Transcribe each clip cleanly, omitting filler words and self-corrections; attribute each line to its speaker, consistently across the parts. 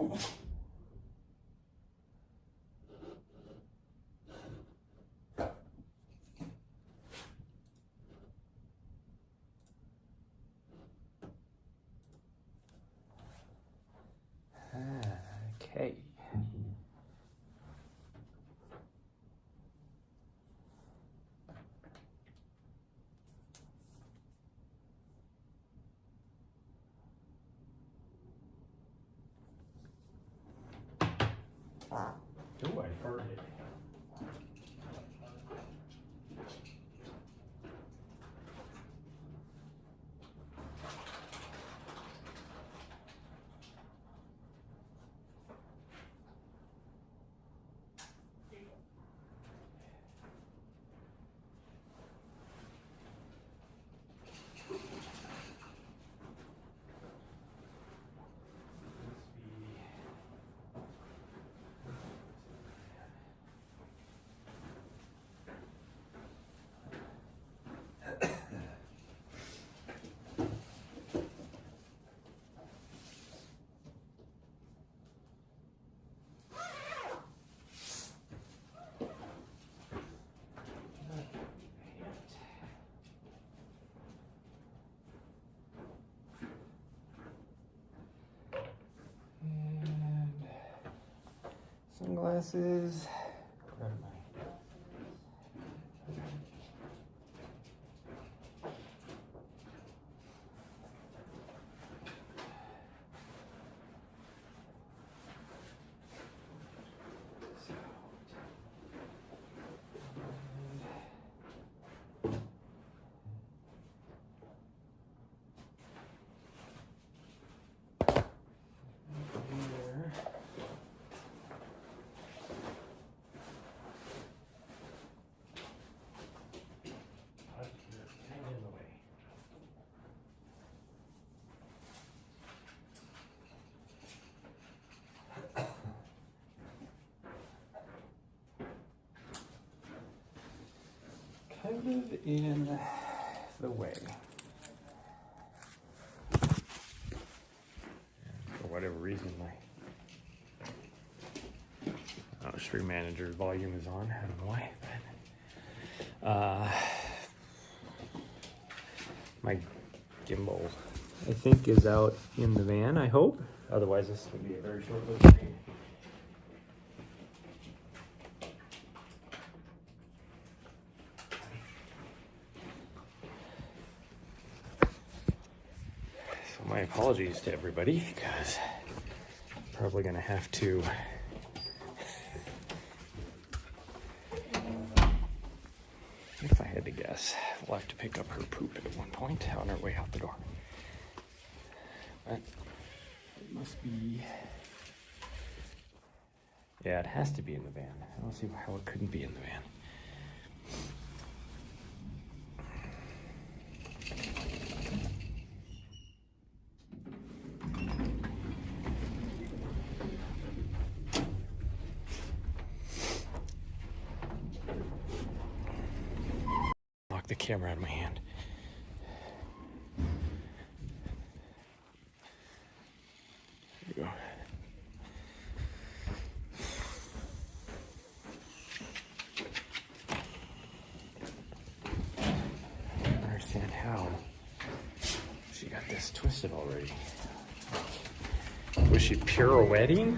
Speaker 1: Okay. Oh, I heard it. Sunglasses. Grab my kind of in the way. And for whatever reason, my stream manager's volume is on. I don't know why, but my gimbal, I think, is out in the van. I hope. Otherwise, this would be a very short-lived stream. My apologies to everybody, because I'm probably going to have to if I had to guess, we'll have to pick up her poop at one point on her way out the door. But it must be, yeah, it has to be in the van. I don't see how it couldn't be in the van. The camera out of my hand. There you go. I don't understand how she got this twisted already. Was she pirouetting?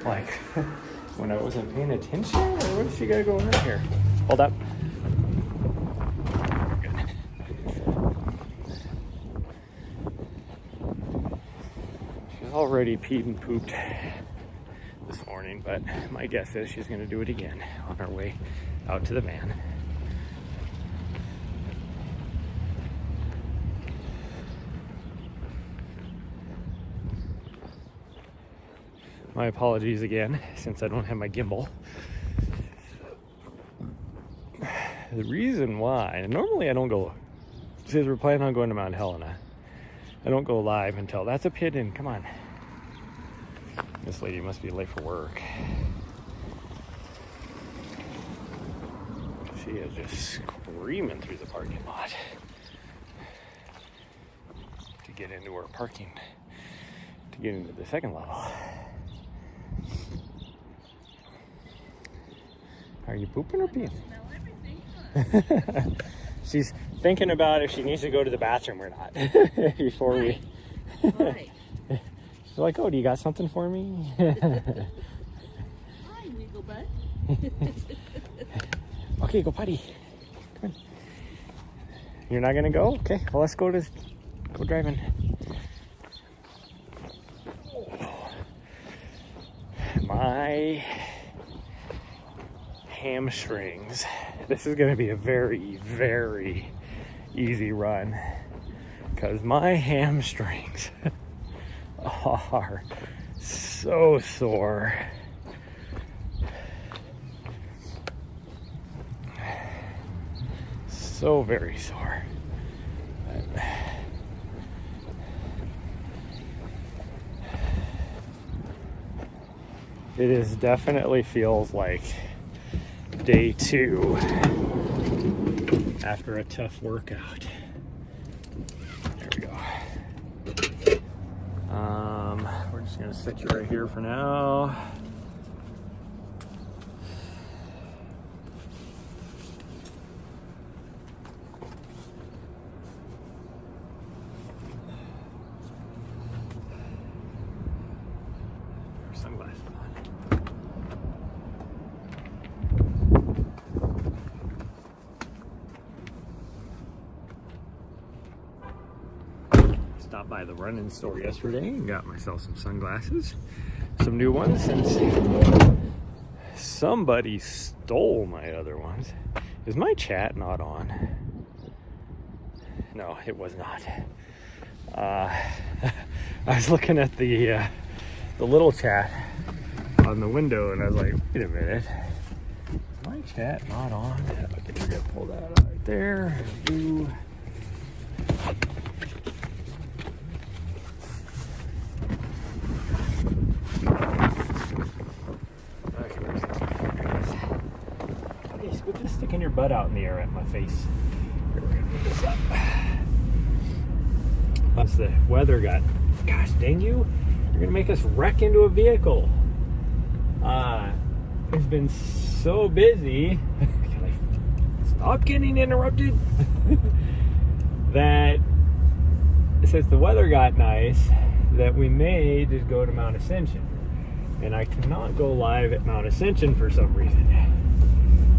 Speaker 1: Like when I wasn't paying attention? Or what does she got going on here? Hold up. Already peed and pooped this morning, but my guess is she's going to do it again on her way out to the van. My apologies again, since I don't have my gimbal. The reason why, normally I don't go, since we're planning on going to Mount Helena, I don't go live until, that's a pigeon, come on. This lady must be late for work. She is just screaming through the parking lot to get into her parking, to get into the second level. Are you pooping or peeing? She's thinking about if she needs to go to the bathroom or not before we.
Speaker 2: Hi.
Speaker 1: She's like, "Oh, do you got something for me?"
Speaker 2: Hi, wiggle butt.
Speaker 1: Okay, go potty. Come on. You're not gonna go? Okay. Well, let's go driving. My hamstrings. This is going to be a very, very easy run because my hamstrings are so sore. So very sore. It is definitely feels like day 2 after a tough workout. There we go. We're just gonna set you right here for now. Sunglasses on. Stopped by the running store yesterday and got myself some sunglasses, some new ones, since somebody stole my other ones. Is my chat not on? No, it was not. I was looking at the little chat on the window and I was like, wait a minute, is my chat not on? Okay, we're gonna pull that out right there. Ooh. Okay, quit sticking your butt out in the air at my face. Here, we're gonna put this up. Once the weather got, gosh dang you, you're gonna make us wreck into a vehicle. It's been so busy. Can I stop getting interrupted? That since the weather got nice, that we may just go to Mount Ascension. And I cannot go live at Mount Ascension for some reason.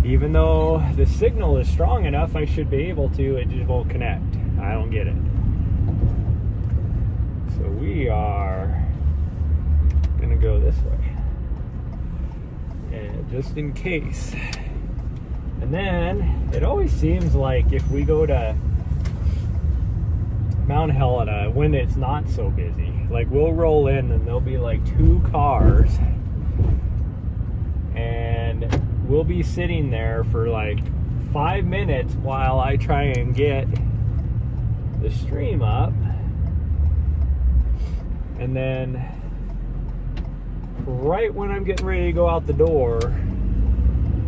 Speaker 1: Even though the signal is strong enough, I should be able to, it just won't connect. I don't get it. So we are gonna go this way. And just in case. And then it always seems like if we go to Mount Helena when it's not so busy, like we'll roll in and there'll be like 2 cars and we'll be sitting there for like 5 minutes while I try and get the stream up, and then right when I'm getting ready to go out the door,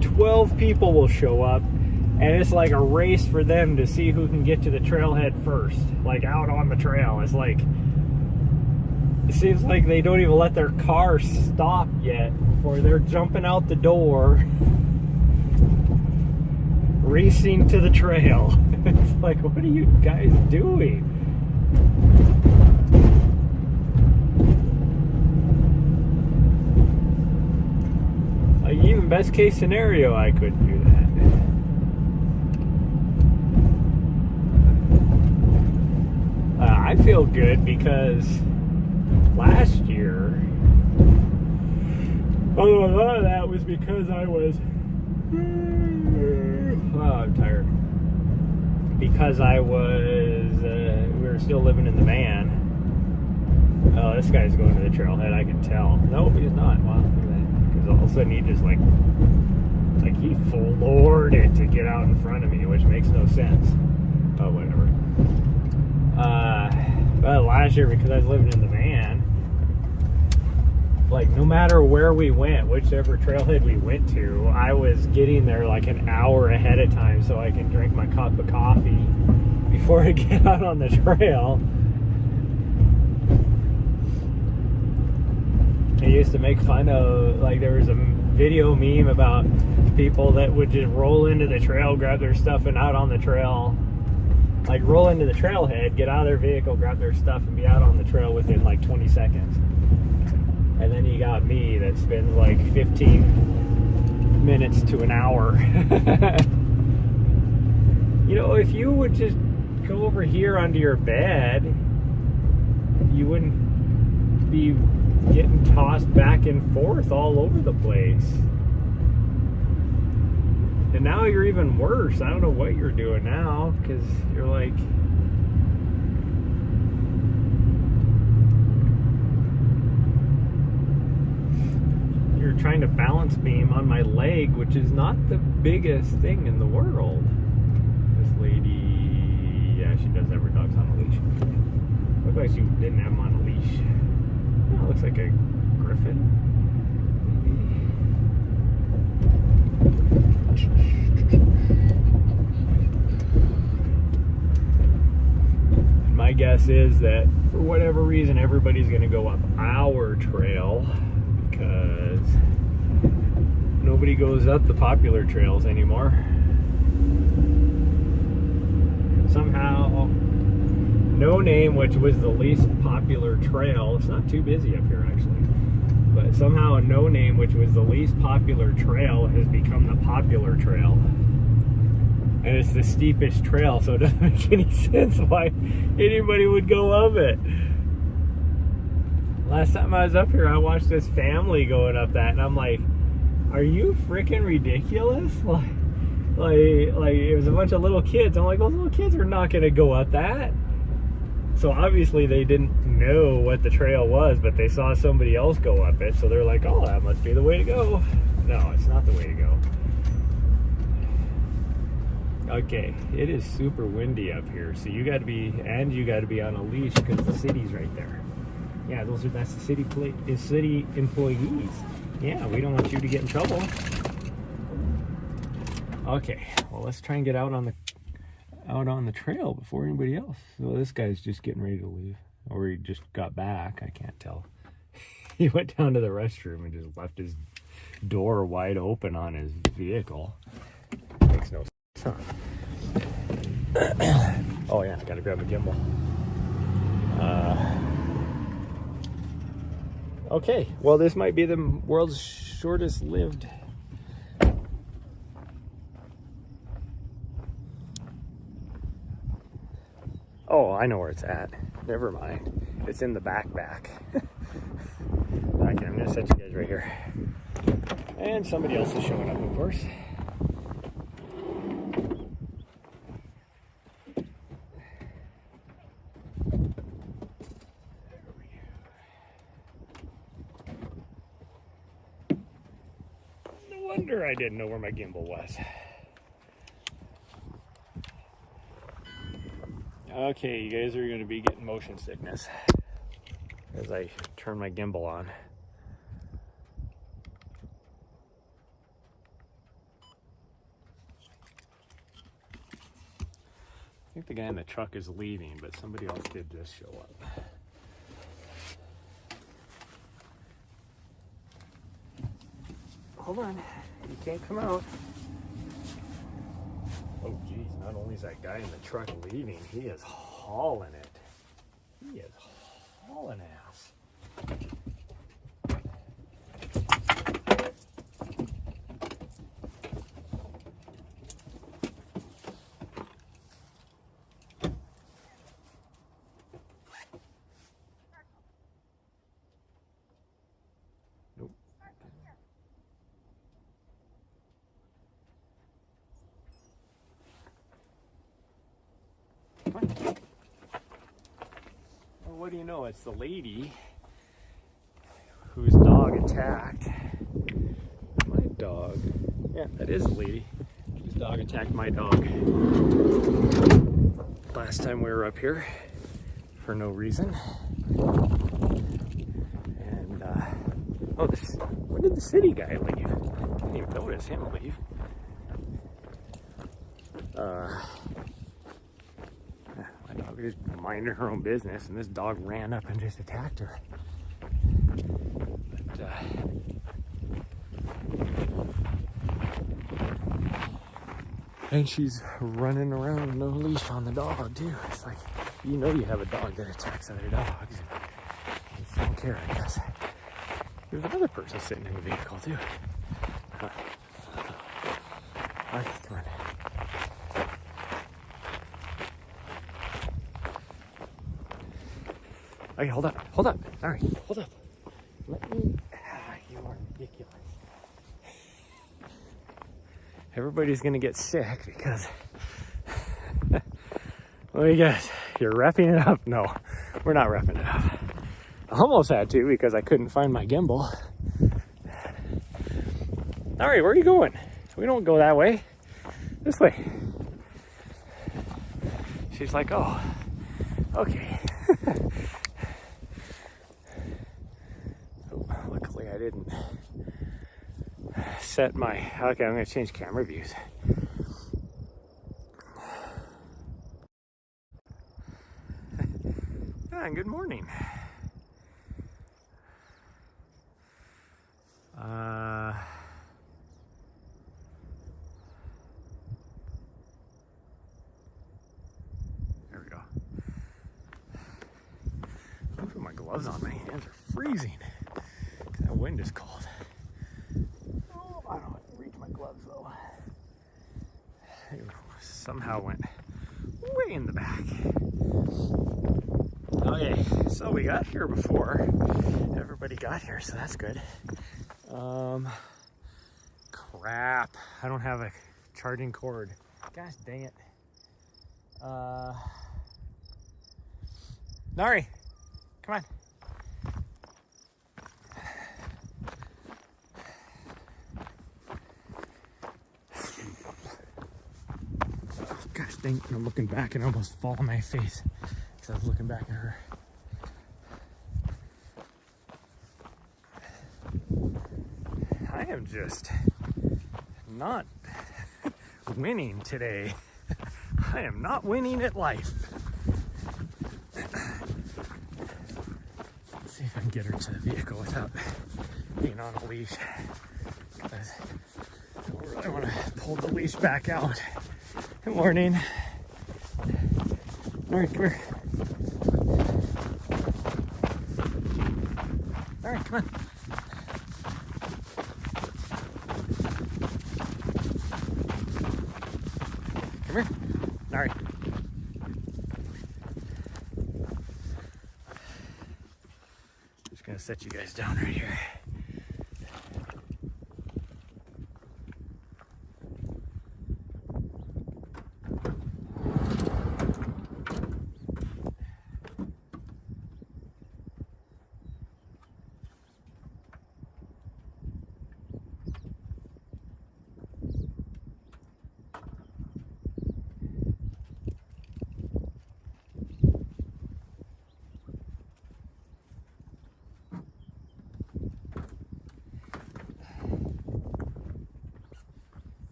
Speaker 1: 12 people will show up, and it's like a race for them to see who can get to the trailhead first, like out on the trail. It's like, it seems like they don't even let their car stop yet before they're jumping out the door, racing to the trail. It's like, what are you guys doing? Like, even best case scenario, I couldn't do that. I feel good because last year, although a lot of that was because I was, I'm tired. Because I was, we were still living in the van. Oh, this guy's going to the trailhead, I can tell. Nope, he's not. Wow, look at that. Because all of a sudden he just like he floored it to get out in front of me, which makes no sense. Oh, whatever. But last year, because I was living in the van, like no matter where we went, whichever trailhead we went to, I was getting there like an hour ahead of time so I can drink my cup of coffee before I get out on the trail. used to make fun of, like, there was a video meme about people that would just roll into the trail, grab their stuff, and out on the trail. Like, roll into the trailhead, get out of their vehicle, grab their stuff, and be out on the trail within like 20 seconds. And then you got me that spends like 15 minutes to an hour. You know, if you would just go over here onto your bed, you wouldn't be getting tossed back and forth all over the place. And now you're even worse. I don't know what you're doing now, because you're like, you're trying to balance beam on my leg, which is not the biggest thing in the world. This lady, yeah, she does have her dogs on a leash. Looks like she didn't have them on a leash. Oh, looks like a griffin. My guess is that for whatever reason everybody's going to go up our trail because nobody goes up the popular trails anymore. Somehow No Name, which was the least popular trail, it's not too busy up here actually, but somehow No Name, which was the least popular trail, has become the popular trail. And it's the steepest trail, so it doesn't make any sense why anybody would go up it. Last time I was up here, I watched this family going up that, and I'm like, are you freaking ridiculous? Like it was a bunch of little kids. I'm like, those little kids are not going to go up that. So obviously they didn't know what the trail was, but they saw somebody else go up it, so they're like, oh, that must be the way to go. No, it's not the way to go. Okay, it is super windy up here, so you got to be on a leash because the city's right there. Yeah, that's the city city employees. Yeah, we don't want you to get in trouble. Okay, well, let's try and get out on the trail before anybody else. So this guy's just getting ready to leave, or he just got back. I can't tell. He went down to the restroom and just left his door wide open on his vehicle. Makes no sense. Huh. Oh yeah, gotta grab a gimbal. Okay, well, this might be the world's shortest lived. Oh, I know where it's at. Never mind. It's in the backpack. Okay, I'm gonna set you guys right here. And somebody else is showing up, of course. No wonder I didn't know where my gimbal was. Okay, you guys are going to be getting motion sickness as I turn my gimbal on. I think the guy in the truck is leaving, but somebody else did just show up. Hold on, you can't come out. Oh geez, not only is that guy in the truck leaving, he is hauling it. He is hauling ass. Nope. Well, what do you know? It's the lady whose dog attacked my dog. Yeah, that is the lady whose dog attacked my dog last time we were up here for no reason. And when did the city guy leave? I didn't even notice him leave. My dog was just minding her own business, and this dog ran up and just attacked her. But And she's running around with no leash on the dog too. It's like, you know you have a dog that attacks other dogs. You just don't care, I guess. There's another person sitting in the vehicle too. Huh. Okay, come on. Okay, hold up. All right, hold up. Let me. You are ridiculous. Everybody's gonna get sick because. Well, you guys, you're wrapping it up. No, we're not wrapping it up. I almost had to because I couldn't find my gimbal. All right, where are you going? We don't go that way. This way. She's like, oh, okay. Luckily, I didn't set my. Okay, I'm going to change camera views. Yeah, and good morning. There we go. I put my gloves on. My hands are freezing. That wind is cold. Oh, I don't reach my gloves though. They somehow went way in the back. Okay, so we got here before everybody got here, so that's good. Crap, I don't have a charging cord. Gosh dang it. Nari, come on. Gosh dang it, I'm looking back and I almost fall on my face because I was looking back at her. I am just not winning today. I am not winning at life. Let's see if I can get her to the vehicle without being on a leash. Because I don't really want to pull the leash back out. Good morning. All right, come here. All right, come on. Come here. All right. Just gonna set you guys down right here.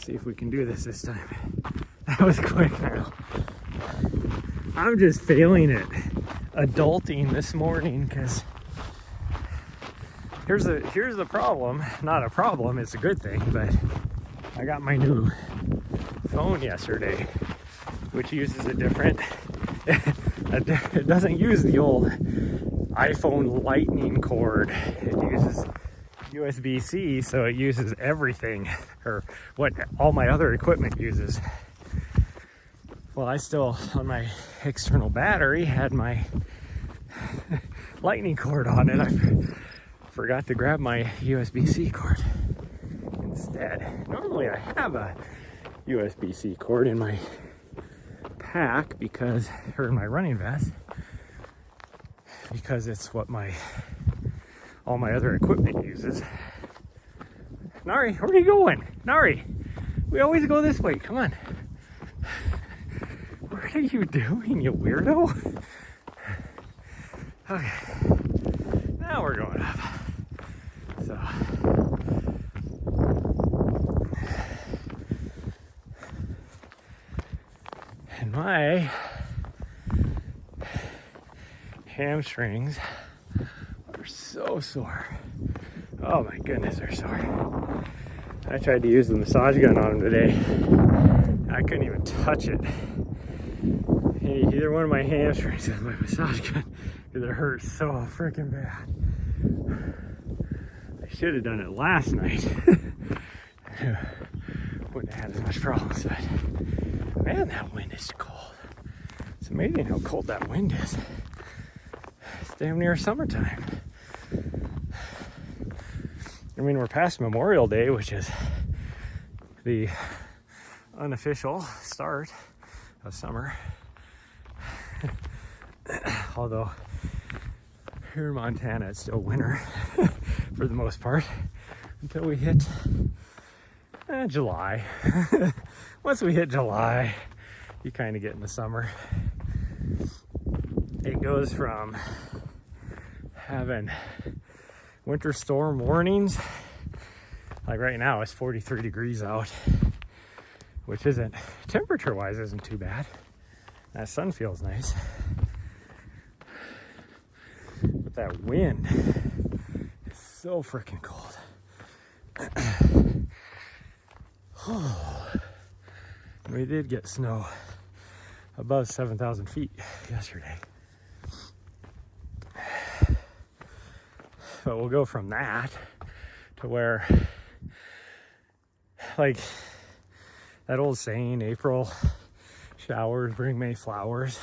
Speaker 1: See if we can do this time. That was quick now. I'm just failing at adulting this morning because here's the problem. Not a problem, it's a good thing, but I got my new phone yesterday, which uses a different, it doesn't use the old iPhone lightning cord. It uses USB-C, so it uses everything, or what all my other equipment uses. Well, I still, on my external battery, had my lightning cord on it. I forgot to grab my USB-C cord instead. Normally I have a USB-C cord in my pack because, or in my running vest, because it's what all my other equipment uses. Nari, where are you going? Nari, we always go this way. Come on. What are you doing, you weirdo? Okay. Now we're going up. So. And my hamstrings are are so sore. Oh my goodness, they're sore. I tried to use the massage gun on them today. I couldn't even touch it. Either one of my hamstrings with my massage gun because it hurts so freaking bad. I should have done it last night. Wouldn't have had as much problems, but man, that wind is cold. It's amazing how cold that wind is. It's damn near summertime. I mean, we're past Memorial Day, which is the unofficial start of summer. Although here in Montana, it's still winter for the most part until we hit July. Once we hit July, you kind of get in the summer. It goes from having winter storm warnings, like right now it's 43 degrees out, which isn't, temperature wise isn't too bad. That sun feels nice, but that wind is so freaking cold. We did get snow above 7,000 feet yesterday. But we'll go from that to where, like that old saying, April showers bring May flowers.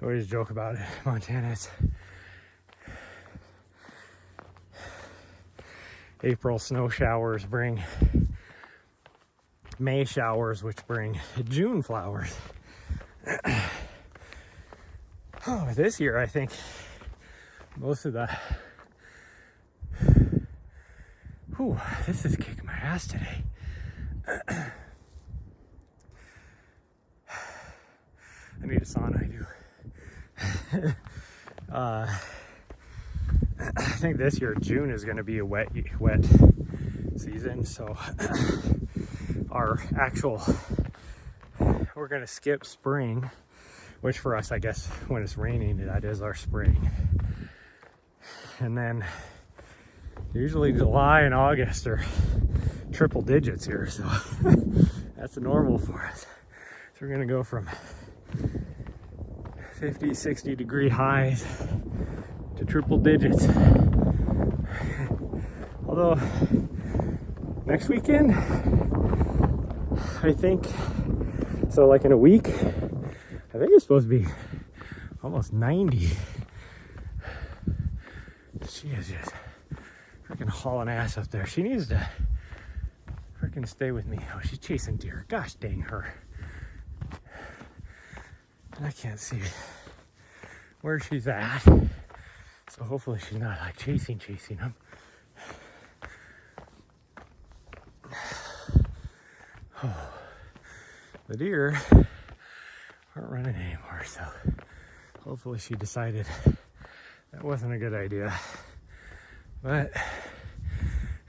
Speaker 1: I always joke about it. Montana, it's April snow showers bring May showers, which bring June flowers. Oh, this year I think most of the this is kicking my ass today. I need a sauna, I do. I think this year June is going to be a wet season, so our actual, we're going to skip spring, which for us, I guess, when it's raining, that is our spring. And then usually July and August are triple digits here, so that's normal for us. So we're gonna go from 50, 60 degree highs to triple digits. Although next weekend, I think, so like in a week, I think it's supposed to be almost 90. She is just freaking hauling ass up there. She needs to freaking stay with me. Oh, she's chasing deer. Gosh dang her. And I can't see where she's at. So hopefully she's not like chasing them. Oh, the deer aren't running anymore, so hopefully she decided that wasn't a good idea. But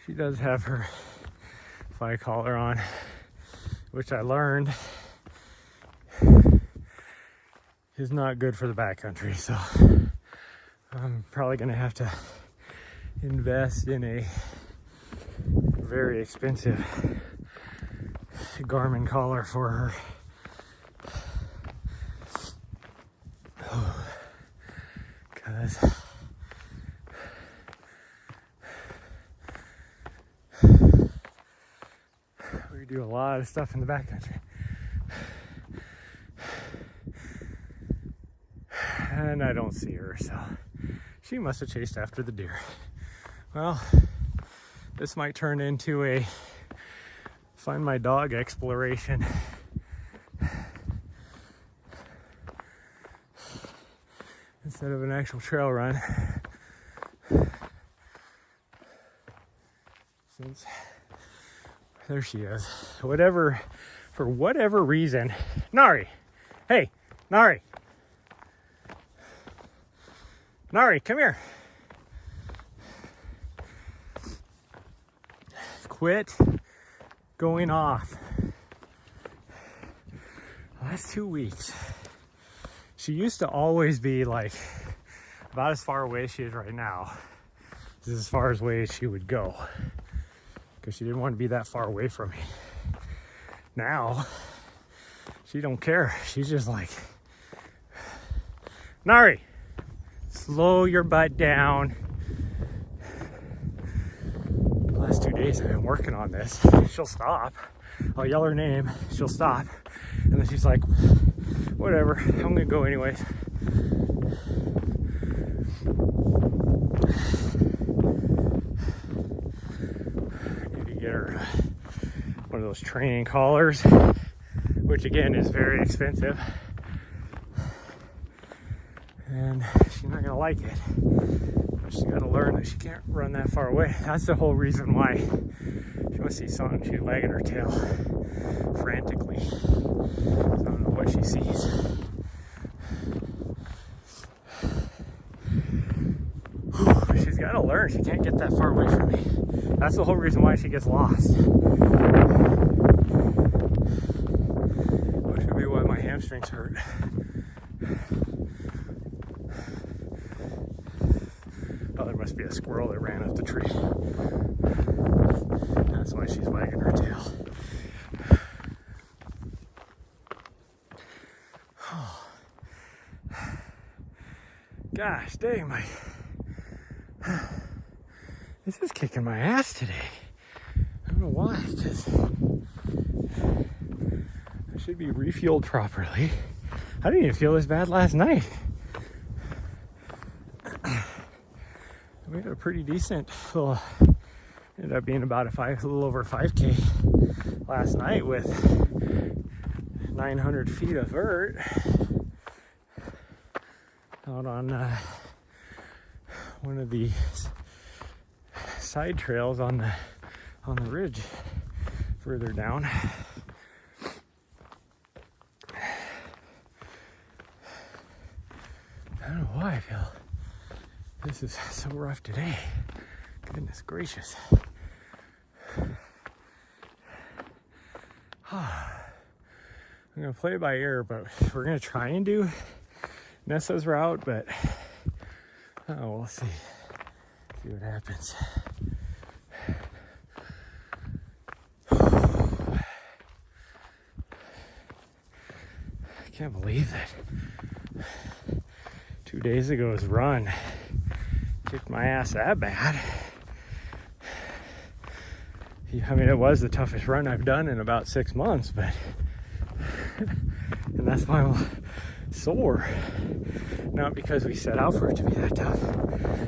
Speaker 1: she does have her fly collar on, which I learned is not good for the backcountry. So I'm probably gonna have to invest in a very expensive Garmin collar for her. Because we do a lot of stuff in the backcountry. And I don't see her, so she must have chased after the deer. Well, this might turn into a find my dog exploration. Instead of an actual trail run. Since there she is. For whatever reason. Nari! Hey, Nari! Nari, come here. Quit going off. Last 2 weeks. She used to always be like about as far away as she is right now. is as far away as she would go, because she didn't want to be that far away from me. Now, she don't care. She's just like, Nari, slow your butt down. The last 2 days I've been working on this. She'll stop. I'll yell her name. She'll stop. And then she's like, whatever, I'm gonna go anyways. Need to get her one of those training collars, which again is very expensive. And she's not gonna like it. But she's gotta learn that she can't run that far away. That's the whole reason why she must see something. She's wagging her tail frantically. So I don't know what she sees. But she's gotta learn. She can't get that far away from me. That's the whole reason why she gets lost. Which would be why my hamstrings hurt. Oh, there must be a squirrel that ran up the tree. That's why she's wagging her tail. Oh. Gosh dang, this is kicking my ass today. I don't know why, because I should be refueled properly. I didn't even feel this bad last night. We had a pretty decent little, ended up being about a little over 5K last night with 900 feet of vert out on one of the side trails on the ridge further down. I don't know why I feel this is so rough today. Goodness gracious. I'm gonna play it by ear, but we're gonna try and do Nessa's route, but we'll see. See what happens. I can't believe that 2 days ago's run kicked my ass that bad. I mean, it was the toughest run I've done in about 6 months, but and that's why I'm sore. Not because we set out for it to be that tough,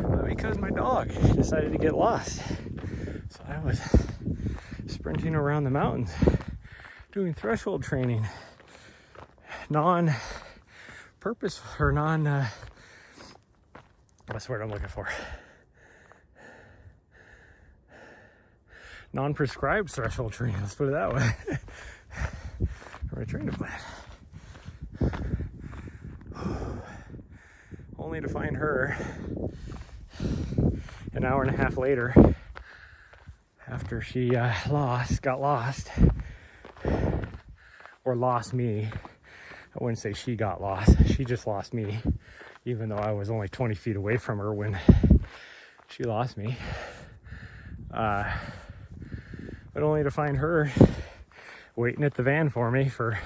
Speaker 1: but because my dog decided to get lost. So I was sprinting around the mountains, doing threshold training, non-purpose or what's the word I'm looking for? Non-prescribed threshold training, let's put it that way. Or a training plan. Only to find her an hour and a half later after she got lost, or lost me. I wouldn't say she got lost, she just lost me, even though I was only 20 feet away from her when she lost me. But only to find her waiting at the van for me for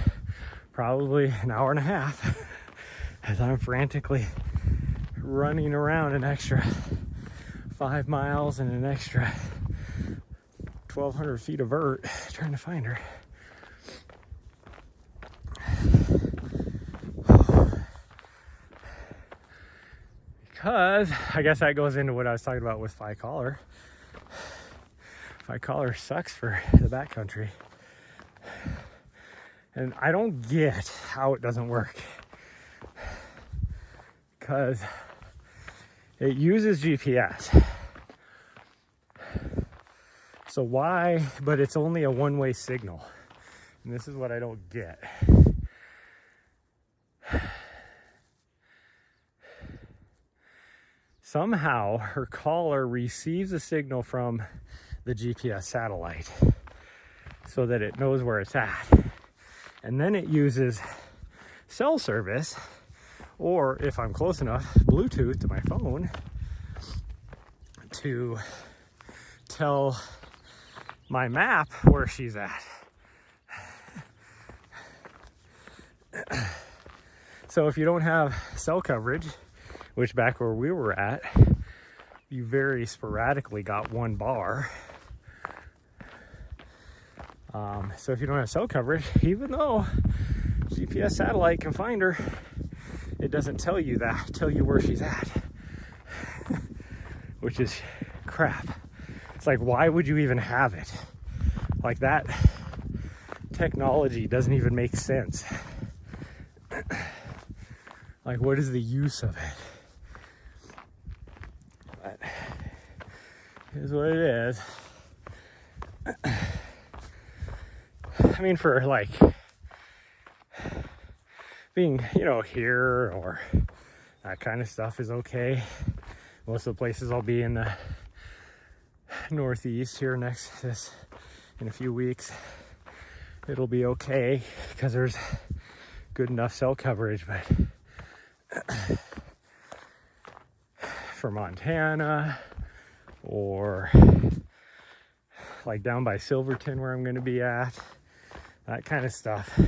Speaker 1: probably an hour and a half as I'm frantically running around an extra 5 miles and an extra 1,200 feet of vert trying to find her. Because I guess that goes into what I was talking about with Phi Collar. Phi Collar sucks for the backcountry. And I don't get how it doesn't work. Because it uses GPS. So why, but it's only a one-way signal. And this is what I don't get. Somehow her collar receives a signal from the GPS satellite so that it knows where it's at. And then it uses cell service, or if I'm close enough, Bluetooth to my phone to tell my map where she's at. So if you don't have cell coverage, which back where we were at, you very sporadically got one bar. So if you don't have cell coverage, even though GPS satellite can find her, it doesn't tell you where she's at, which is crap. It's like, why would you even have it? Like, that technology doesn't even make sense. Like, what is the use of it? But it is what it is. I mean, for like being, here or that kind of stuff is okay. Most of the places I'll be in the Northeast here in a few weeks, it'll be okay because there's good enough cell coverage. But for Montana or like down by Silverton where I'm going to be at, that kind of stuff,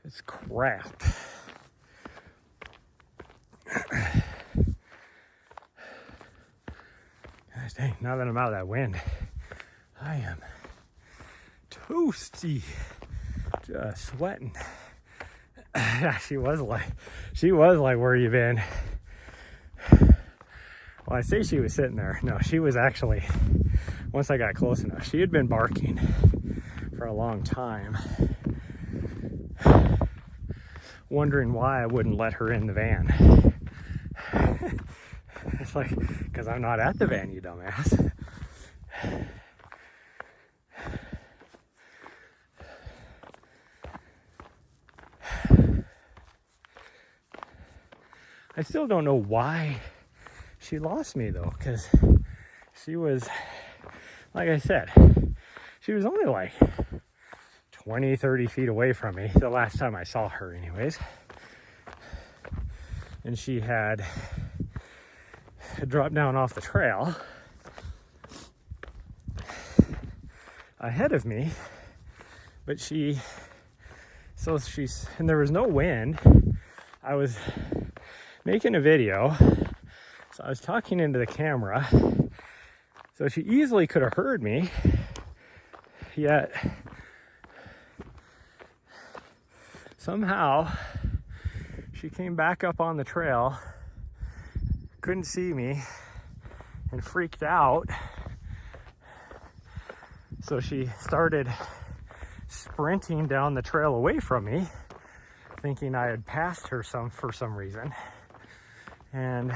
Speaker 1: it's crap. Gosh dang, now that I'm out of that wind, I am toasty, just sweating. She was like, where you been? Well, I say she was sitting there. No, she was actually, once I got close enough, she had been barking for a long time, wondering why I wouldn't let her in the van. It's like, because I'm not at the van, you dumbass. I still don't know why she lost me though, because she was, like I said, she was only like 20, 30 feet away from me the last time I saw her anyways. And she had dropped down off the trail ahead of me, but and there was no wind. I was making a video, so I was talking into the camera, so she easily could have heard me, yet somehow she came back up on the trail, couldn't see me, and freaked out. So she started sprinting down the trail away from me, thinking I had passed her for some reason. And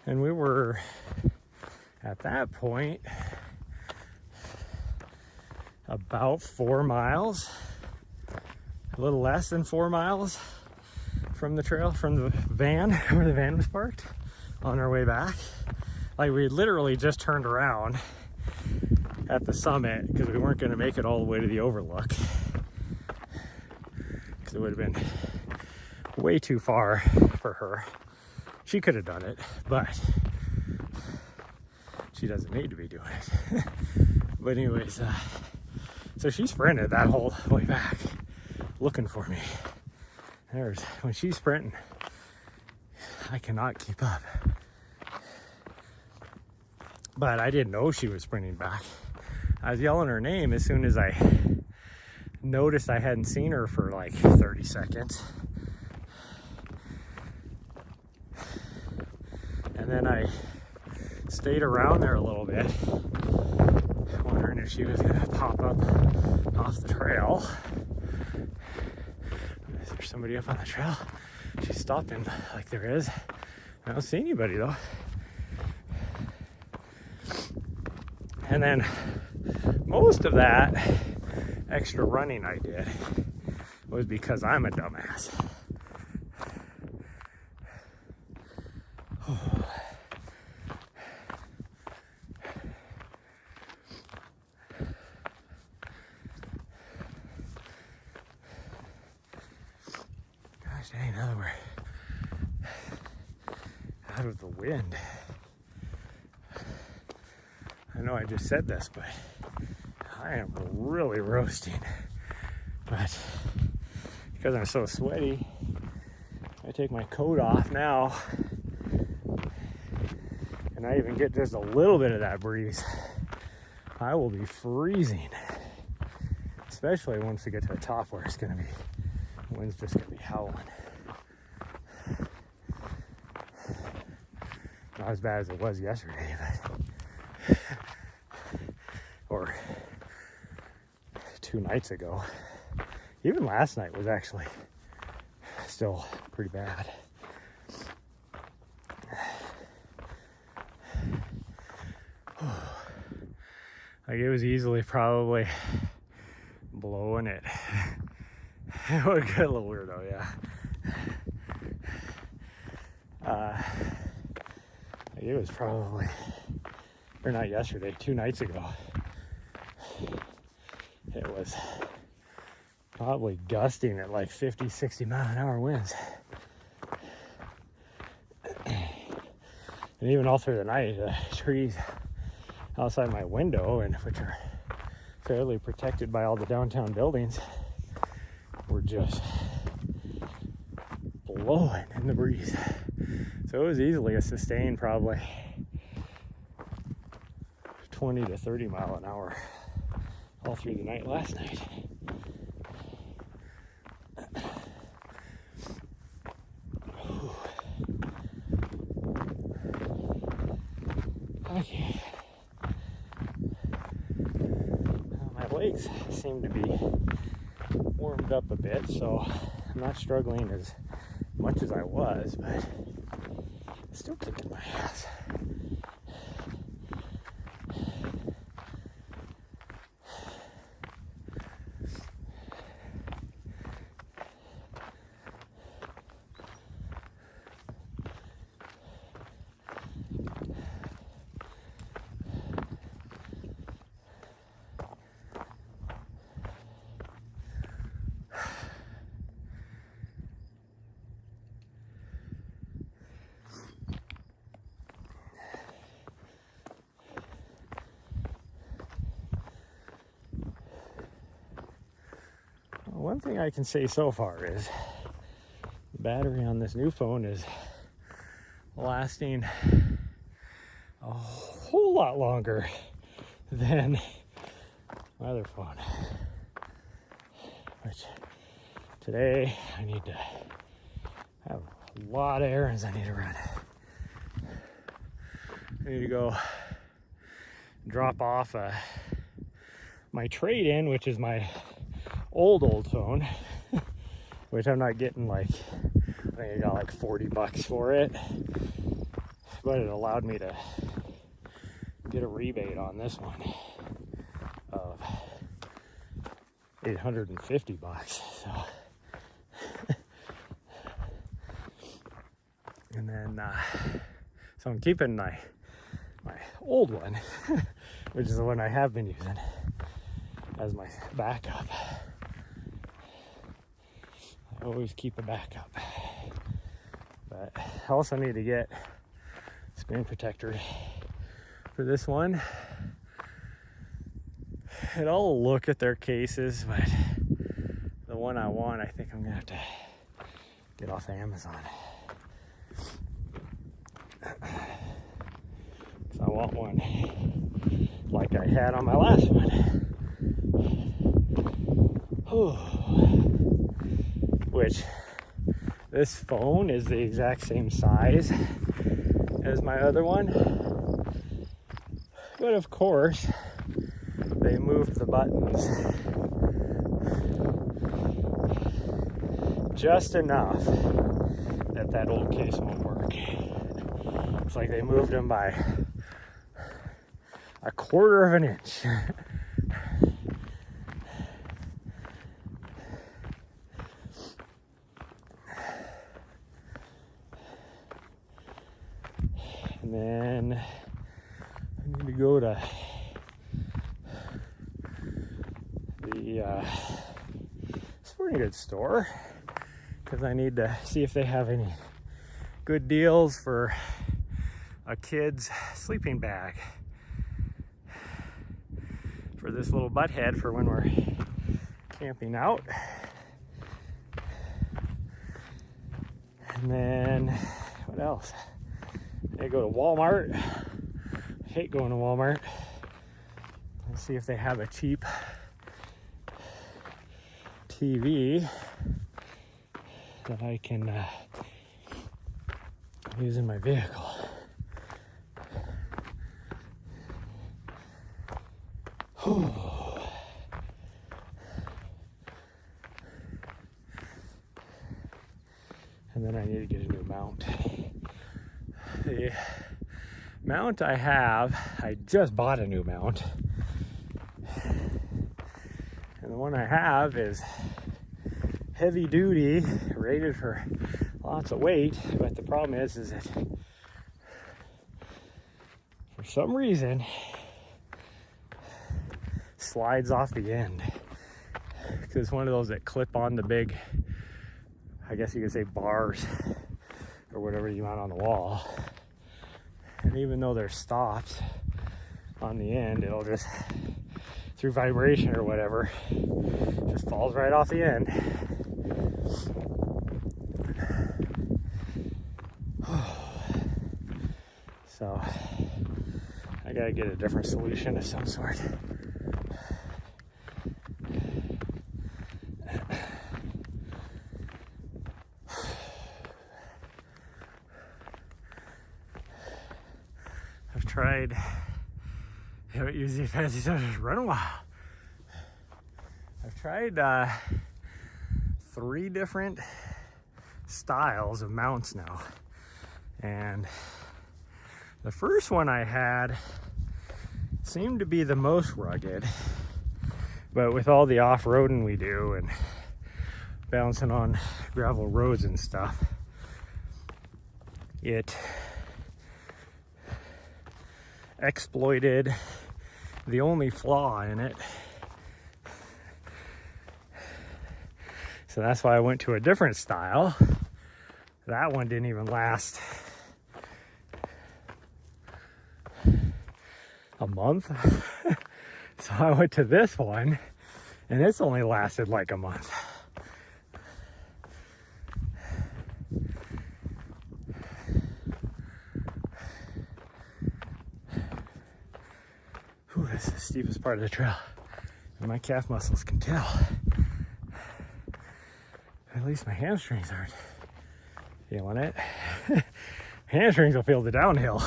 Speaker 1: we were at that point about 4 miles, a little less than 4 miles from the trail, from the van, where the van was parked, on our way back. Like, we had literally just turned around at the summit because we weren't going to make it all the way to the overlook, because it would have been way too far for her. She could have done it, but she doesn't need to be doing it. But anyways, so she sprinted that whole way back looking for me. When she's sprinting, I cannot keep up. But I didn't know she was sprinting back. I was yelling her name as soon as I noticed I hadn't seen her for like 30 seconds. And then I stayed around there a little bit, wondering if she was gonna pop up off the trail. Is there somebody up on the trail? She's stopping like there is. I don't see anybody though. And then most of that extra running I did was because I'm a dumbass. Dang, now we're out of the wind. I know I just said this, but I am really roasting. But because I'm so sweaty, I take my coat off now, and I even get just a little bit of that breeze, I will be freezing. Especially once we get to the top where it's gonna be, the wind's just gonna be howling. Not as bad as it was yesterday, but or 2 nights ago. Even last night was actually still pretty bad. Like it was easily probably blowing it. It would get a little weird though, yeah. It was probably, or not yesterday, 2 nights ago. It was probably gusting at like 50, 60 mile an hour winds. And even all through the night, the trees outside my window, and which are fairly protected by all the downtown buildings, were just blowing in the breeze. So it was easily a sustained probably 20 to 30 mile an hour all through the night last night. Okay. My legs seem to be warmed up a bit, so I'm not struggling as much as I was, but still kicking my ass. One thing I can say so far is the battery on this new phone is lasting a whole lot longer than my other phone. Which today I need to have a lot of errands I need to run. I need to go drop off my trade-in, which is my old phone, which I'm not getting like, I think I got like $40 for it, but it allowed me to get a rebate on this one of $850. So, and then so I'm keeping my old one, which is the one I have been using, as my backup. I always keep a backup, but I also need to get screen protector for this one. And I'll look at their cases, but the one I want, I think I'm gonna have to get off Amazon. So I want one like I had on my last one. Which, this phone is the exact same size as my other one, but of course they moved the buttons just enough that old case won't work. It's like they moved them by 1/4 of an inch. And then I need to go to the sporting goods store because I need to see if they have any good deals for a kid's sleeping bag for this little butt head for when we're camping out. And then what else? I go to Walmart. I hate going to Walmart. Let's see if they have a cheap TV that I can use in my vehicle. And then I need to get a new mount. The mount I have, I just bought a new mount. And the one I have is heavy duty, rated for lots of weight, but the problem is that for some reason slides off the end, because it's one of those that clip on the big, I guess you could say, bars or whatever you mount on the wall. And even though there's stops on the end, it'll just, through vibration or whatever, just falls right off the end. So I gotta get a different solution of some sort. I've tried, usually fancy stuff, just run a while. I've tried 3 different styles of mounts now, and the first one I had seemed to be the most rugged, but with all the off-roading we do and bouncing on gravel roads and stuff, it exploited the only flaw in it. So that's why I went to a different style. That one didn't even last a month. So I went to this one, and it's only lasted like a month. Ooh, this is the steepest part of the trail, and my calf muscles can tell. At least my hamstrings aren't feeling it. Hamstrings will feel the downhill.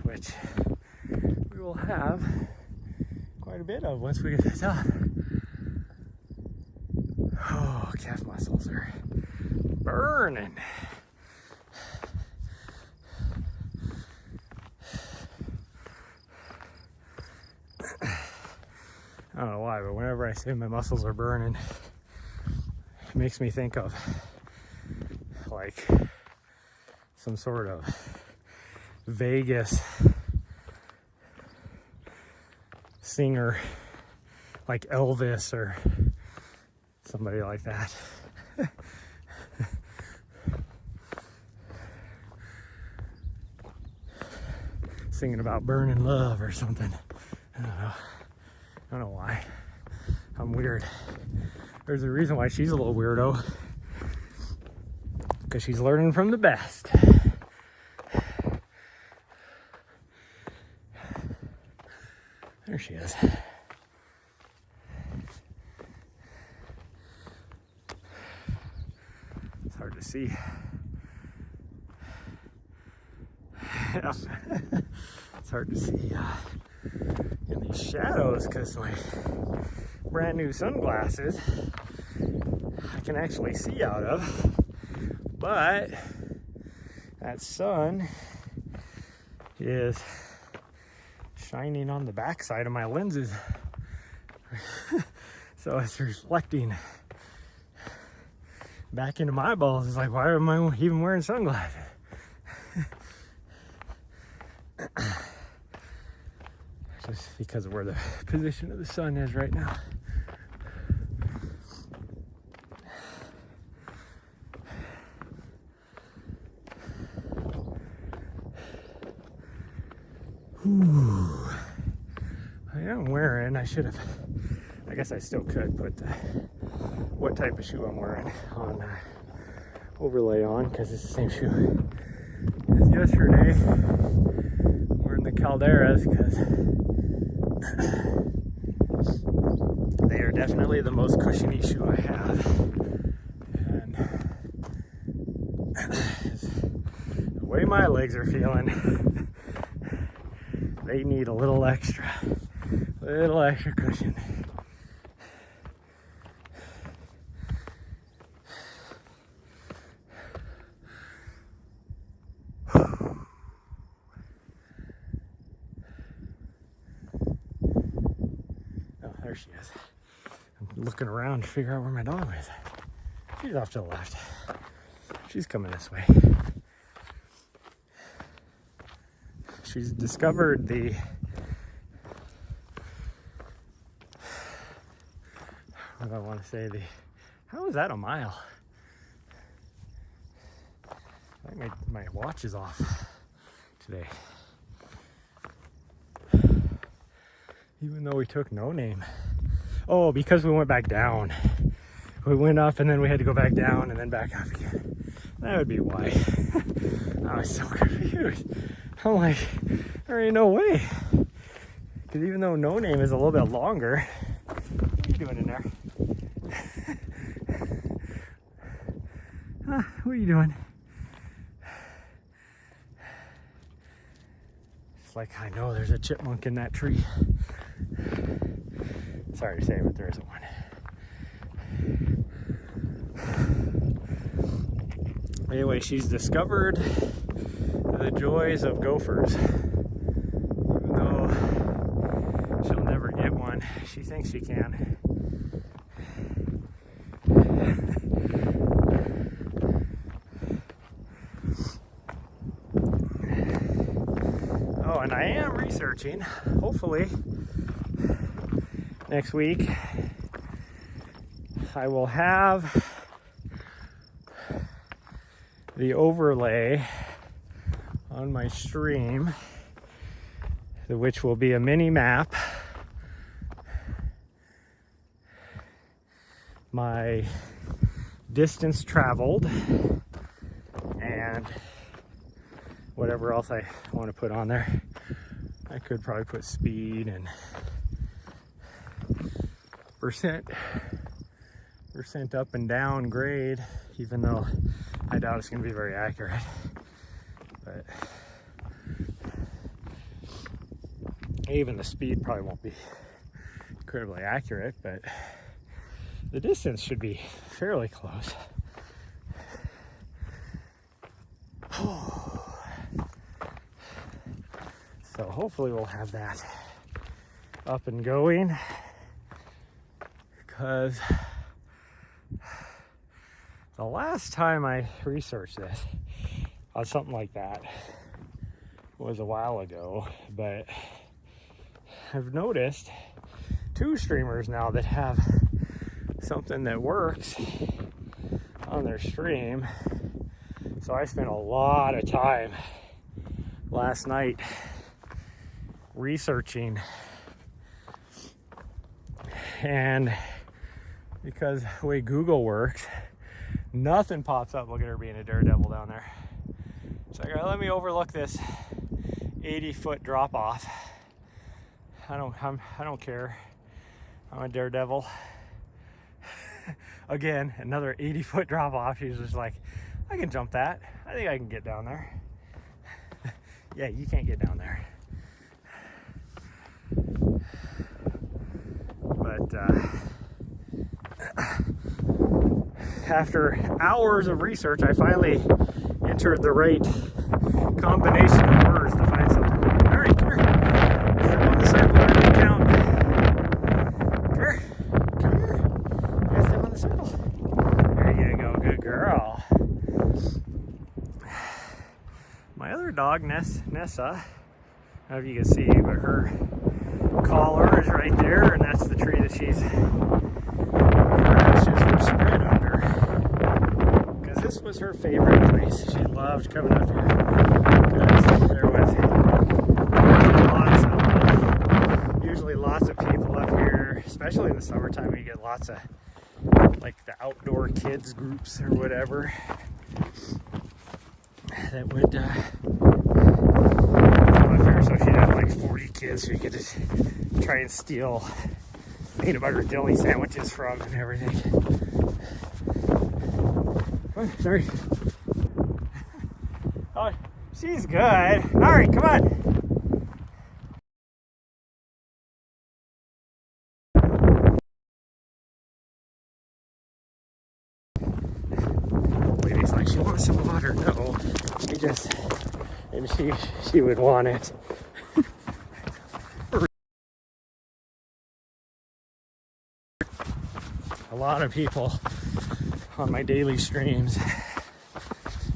Speaker 1: Which we will have quite a bit of once we get to the top. Oh, calf muscles are burning. I don't know why, but whenever I say my muscles are burning, it makes me think of like some sort of Vegas singer, like Elvis or somebody like that. Singing about burning love or something. I don't know. I don't know why. I'm weird. There's a reason why she's a little weirdo. Because she's learning from the best. There she is. It's hard to see. It's hard to see in these shadows because my brand new sunglasses I can actually see out of, but that sun is shining on the backside of my lenses. So it's reflecting back into my eyeballs. It's like, why am I even wearing sunglasses? just because of where the position of the sun is right now. Whew. I am wearing, I guess I still could put what type of shoe I'm wearing on overlay on, because it's the same shoe as yesterday. I'm wearing the Calderas because they are definitely the most cushiony shoe I have. And the way my legs are feeling, they need a little extra cushion. Oh, there she is. I'm looking around to figure out where my dog is. She's off to the left. She's coming this way. She's discovered what do I want to say? How is that a mile? I think my watch is off today. Even though we took no name. Oh, because we went back down. We went up and then we had to go back down and then back up again. That would be why. I was so confused. I'm like, there ain't no way. Because even though no name is a little bit longer, what are you doing in there? What are you doing? It's like, I know there's a chipmunk in that tree. Sorry to say, but there isn't one. Anyway, she's discovered the joys of gophers. Even though she'll never get one, she thinks she can. Oh, and I am researching, hopefully next week I will have the overlay on my stream, which will be a mini map, my distance traveled, and whatever else I want to put on there. I could probably put speed and percent up and down grade, even though I doubt it's going to be very accurate. But even the speed probably won't be incredibly accurate, but the distance should be fairly close. So hopefully we'll have that up and going, because the last time I researched this on something like that was a while ago, but I've noticed 2 streamers now that have something that works on their stream. So I spent a lot of time last night researching, and because the way Google works, nothing pops up. Look at her being a daredevil down there. It's like, all right, let me overlook this 80-foot drop off. I don't care. I'm a daredevil. Again, another 80-foot drop off. She's just like, I can jump that. I think I can get down there. Yeah, you can't get down there. But after hours of research, I finally entered the right combination of words to find something. All right, come here. Step on the circle. I didn't count. Come here. Come here. You gotta step on the circle. There you go. Good girl. My other dog, Nessa, I don't know if you can see, but her collar is right there, and that's the tree that she's her ashes were spread under. Because this was her favorite place. She loved coming up here. Because there was usually lots of people up here, especially in the summertime. We get lots of like the outdoor kids groups or whatever that would come up here. So she'd have like 40 kids who you could just try and steal peanut butter jelly sandwiches from and everything. Oh, sorry. Oh, she's good. All right, come on. Lady's like, she wants some water. No, she just, maybe she would want it. A lot of people on my daily streams.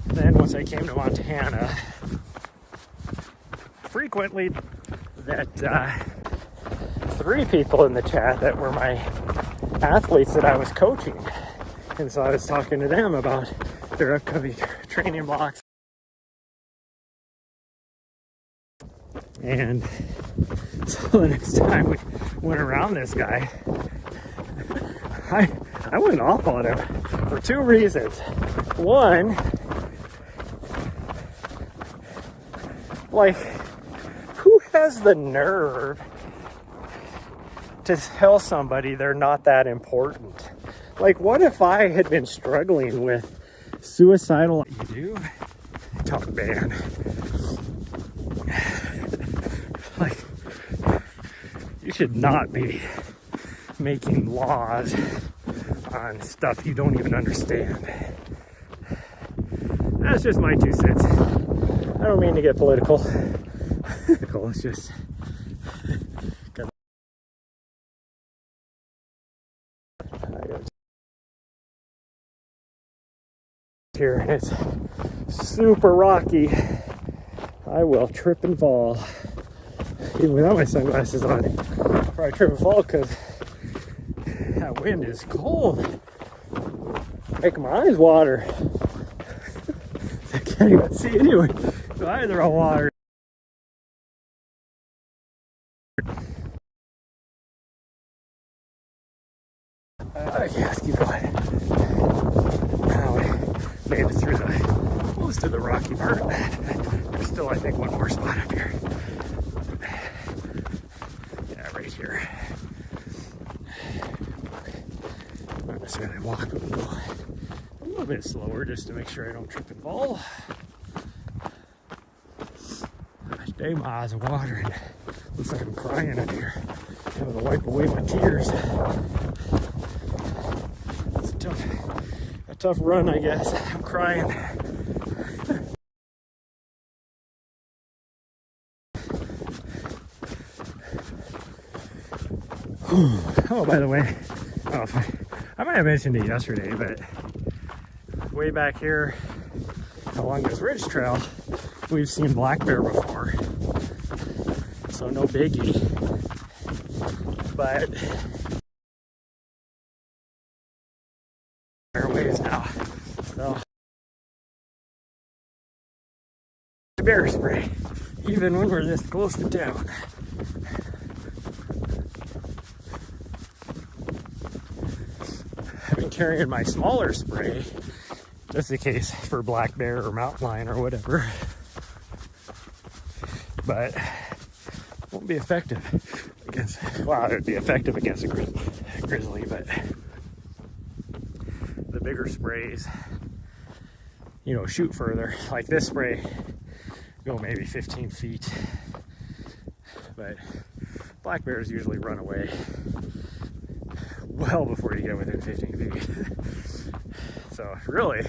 Speaker 1: Then once I came to Montana, frequently that 3 people in the chat that were my athletes that I was coaching. And so I was talking to them about their upcoming training blocks. And so the next time we went around this guy, I went off on him for 2 reasons. One, like, who has the nerve to tell somebody they're not that important? Like, what if I had been struggling with suicidal? You do? Talk ban. Like, you should not be making laws on stuff you don't even understand. That's just my 2 cents. I don't mean to get political. It's just here, and it's super rocky. I will trip and fall. Even without my sunglasses on, I'll probably trip and fall because that wind is cold. Making my eyes water. I can't even see anyway. My eyes are all water. Okay, let's keep going. Now we made it through most of the rocky part. There's still, I think, one more spot up here. Yeah, right here. Not necessarily walk, but we'll go a little bit slower just to make sure I don't trip and fall. Gosh dang, my eyes are watering. Looks like I'm crying up here. Having to wipe away my tears. It's a tough run, I guess. I'm crying. Oh, by the way, I might have mentioned it yesterday, but way back here along this ridge trail, we've seen black bear before, so no biggie. But ways now, so bear spray, even when we're this close to town. I've been carrying my smaller spray just in case for black bear or mountain lion or whatever, but won't be effective against, well, it would be effective against a grizzly, but the bigger sprays, you know, shoot further. Like this spray, go maybe 15 feet, but black bears usually run away well before you get within 15 feet. So really,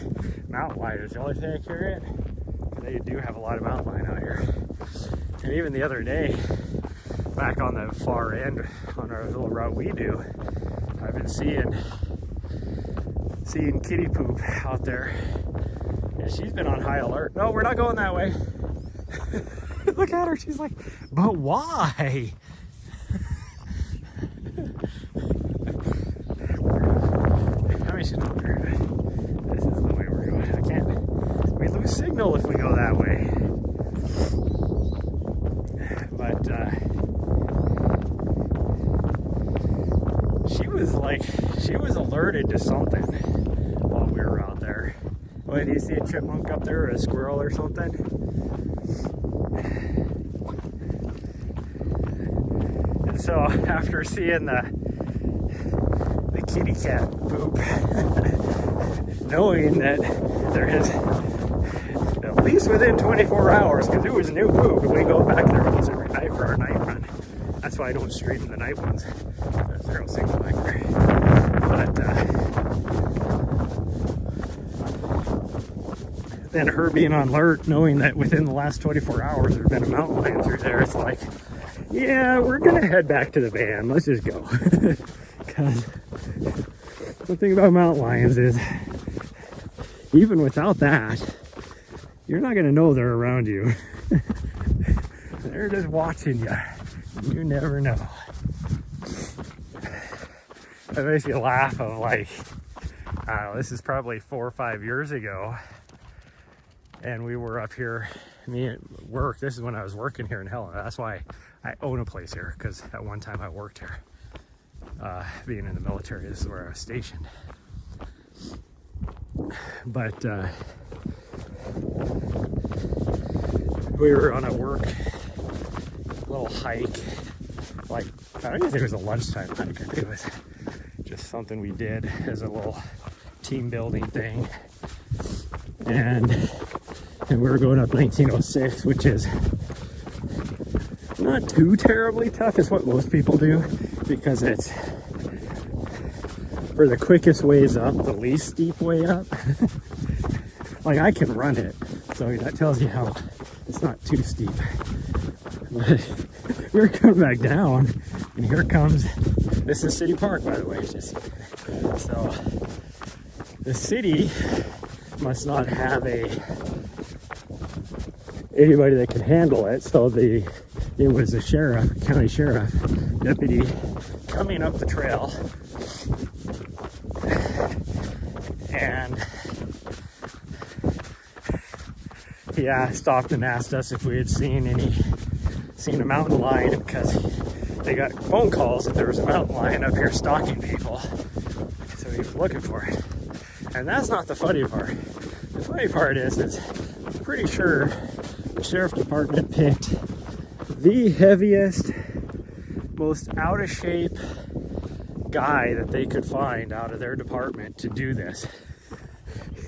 Speaker 1: mountain lion is the only thing I carry it. And they do have a lot of mountain lion out here. And even the other day, back on the far end on our little route we do, I've been seeing kitty poop out there. And she's been on high alert. No, we're not going that way. Look at her, she's like, but why? signal if we go that way. But she was alerted to something while we were out there. What, do you see a chipmunk up there, or a squirrel or something? And so after seeing the kitty cat poop, knowing that there is at least within 24 hours, because it was new poop, and we go back there almost every night for our night run. That's why I don't stream the night ones. There's zero signal back there. But then her being on alert, knowing that within the last 24 hours there's been a mountain lion through there, it's like, yeah, we're gonna head back to the van. Let's just go. Because the thing about mountain lions is, even without that, you're not gonna know they're around you. They're just watching you. You never know. It makes you laugh of like, I don't know, this is probably 4 or 5 years ago. And we were up here, me at work. This is when I was working here in Helena. That's why I own a place here, because at one time I worked here. Being in the military, this is where I was stationed. But we were on a work little hike. Like, I don't even think it was a lunchtime hike. I think it was just something we did as a little team building thing. And we were going up 1906, which is not too terribly tough. It's what most people do, because it's for the quickest ways up, the least steep way up. Like, I can run it, so that tells you how it's not too steep. But we're coming back down, and here comes, this is City Park, by the way. It's just, so the city must not have anybody that can handle it. So it was the sheriff, county sheriff, deputy coming up the trail, and he stopped and asked us if we had seen a mountain lion, because they got phone calls that there was a mountain lion up here stalking people. So he was looking for it. And that's not the funny part. The funny part is I'm pretty sure the sheriff department picked the heaviest, most out of shape guy that they could find out of their department to do this.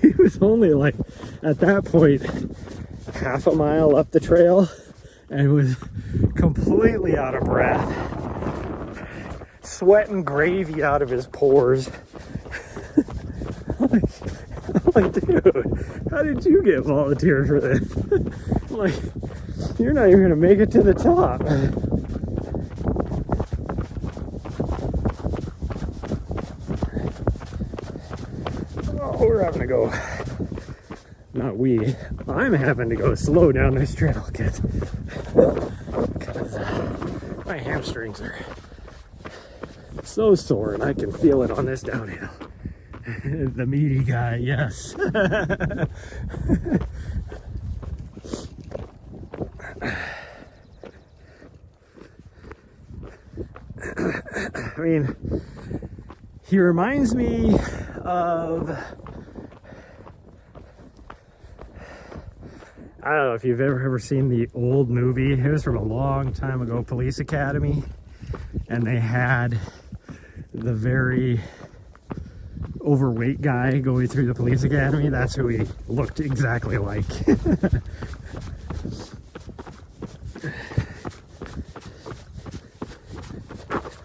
Speaker 1: He was only like, at that point, half a mile up the trail, and was completely out of breath, sweating gravy out of his pores. I'm like, dude, how did you get volunteered for this? Like, you're not even gonna make it to the top. Oh, we're having to go. Not we. I'm having to go slow down this trail because my hamstrings are so sore, and I can feel it on this downhill. The meaty guy, yes. I mean, he reminds me of, I don't know if you've ever seen the old movie. It was from a long time ago, Police Academy, and they had the very overweight guy going through the police academy. That's who he looked exactly like.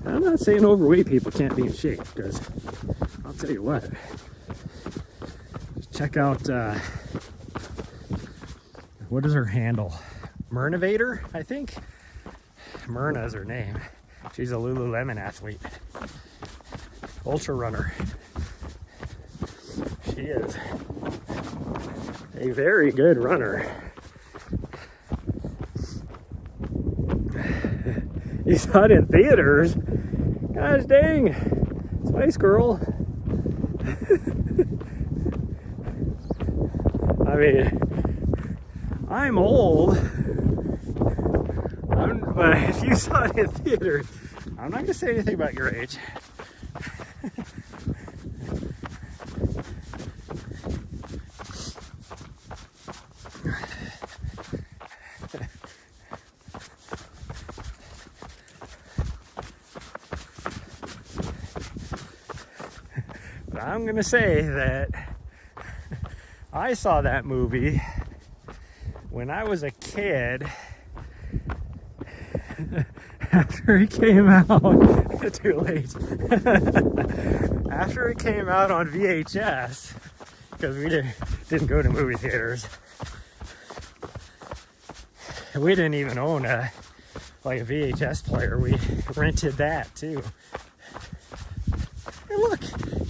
Speaker 1: I'm not saying overweight people can't be in shape, because I'll tell you what, check out what is her handle? Myrnavator, I think. Myrna is her name. She's a Lululemon athlete, ultra runner. She is a very good runner. You saw it in theaters. Gosh dang, Spice Girl. I mean, I'm old. But if you saw it in theaters, I'm not going to say anything about your age. But I'm going to say that I saw that movie when I was a kid. After it came out, too late. After it came out on VHS, because we didn't go to movie theaters. We didn't even own a VHS player. We rented that too. And look,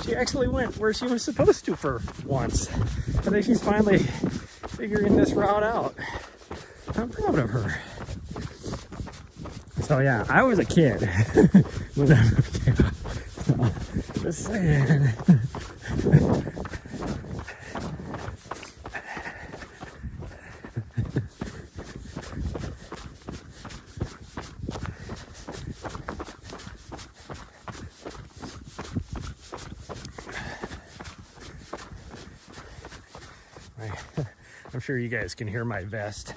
Speaker 1: she actually went where she was supposed to for once. I think she's finally figuring this route out. I'm proud of her. So yeah, I was a kid when that movie came out. So, just saying. I'm sure you guys can hear my vest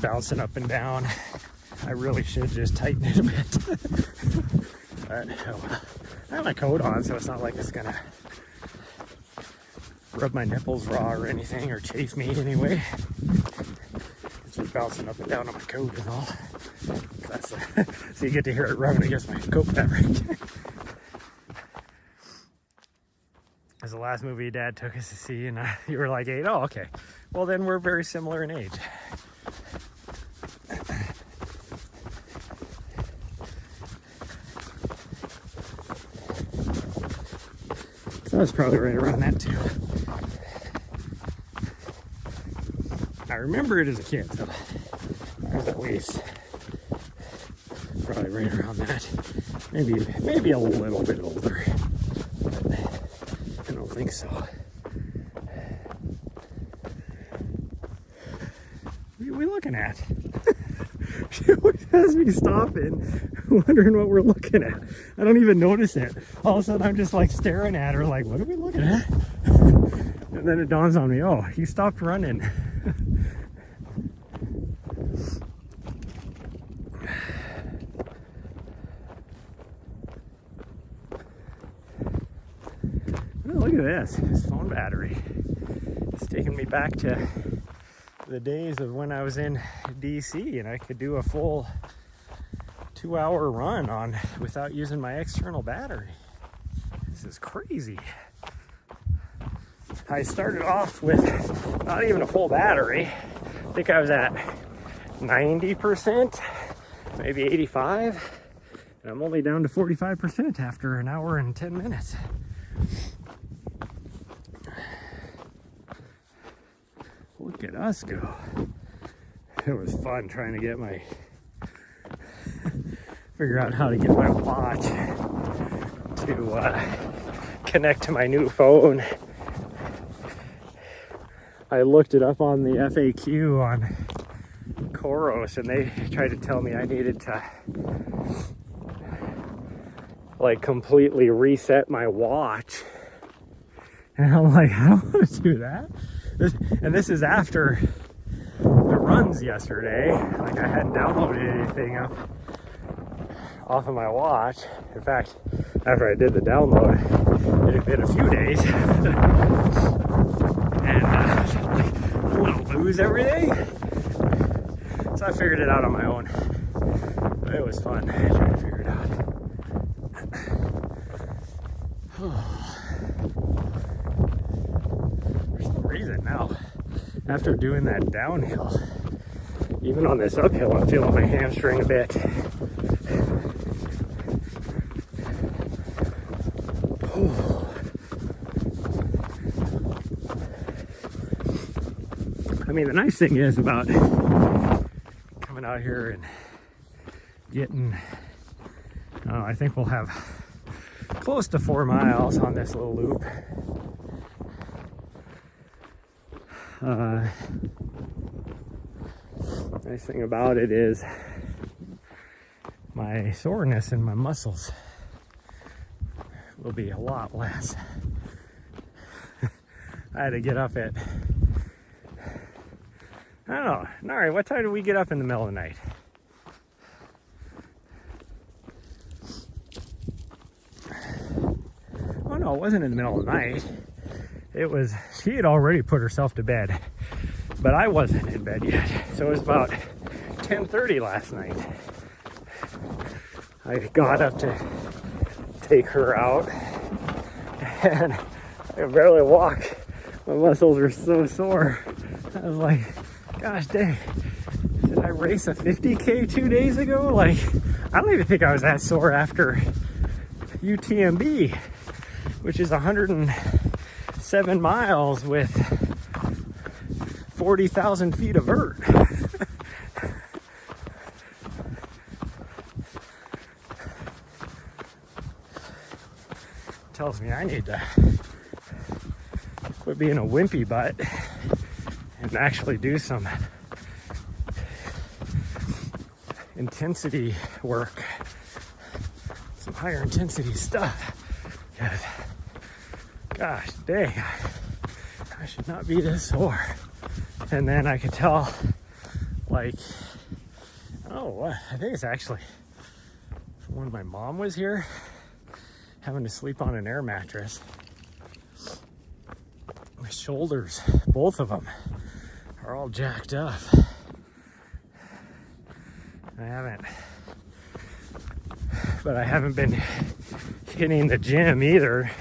Speaker 1: bouncing up and down. I really should just tighten it a bit. But, oh well. I have my coat on, so it's not like it's gonna rub my nipples raw or anything, or chafe me anyway. It's just bouncing up and down on my coat and all. That's so you get to hear it rubbing against my coat fabric. That's the last movie Dad took us to see, and you were like 8. Oh, okay. Well, then we're very similar in age. So I was probably right around that too. I remember it as a kid, so I was at least probably right around that. Maybe a little bit older, but I don't think so. What are we looking at? She always has me stopping, wondering what we're looking at. I don't even notice it. All of a sudden, I'm just like staring at her, like, what are we looking at? And then it dawns on me, oh, you stopped running. Oh, look at this phone battery. It's taking me back to the days of when I was in DC and I could do a full 2-hour run without using my external battery. This is crazy. I started off with not even a full battery. I think I was at 90%, maybe 85, and I'm only down to 45% after an hour and 10 minutes. Look at us go. It was fun trying to get figure out how to get my watch to connect to my new phone. I looked it up on the FAQ on Koros, and they tried to tell me I needed to like completely reset my watch. And I'm like, I don't want to do that. This is after the runs yesterday. Like, I hadn't downloaded anything off of my watch. In fact, after I did the download, it had been a few days. And like, I want to lose everything. So I figured it out on my own. But it was fun trying to figure it out. For some reason now, after doing that downhill, even on this uphill, I'm feeling my hamstring a bit. I mean, the nice thing is about coming out here and getting, I think we'll have close to 4 miles on this little loop. Nice thing about it is my soreness in my muscles will be a lot less. I had to get up at, I don't know, Nari, what time did we get up in the middle of the night? Oh no, it wasn't in the middle of the night. It was, she had already put herself to bed, but I wasn't in bed yet. So it was about 10:30 last night. I got up to take her out and I could barely walk. My muscles were so sore. I was like, gosh dang, did I race a 50K 2 days ago? Like, I don't even think I was that sore after UTMB, which is 107 miles with 40,000 feet of vert. Tells me I need to quit being a wimpy butt and actually do some intensity work, some higher intensity stuff. Because, gosh dang, I should not be this sore. And then I could tell, like, oh, I think it's actually when my mom was here, having to sleep on an air mattress. My shoulders, both of them, are all jacked up. I haven't been hitting the gym either,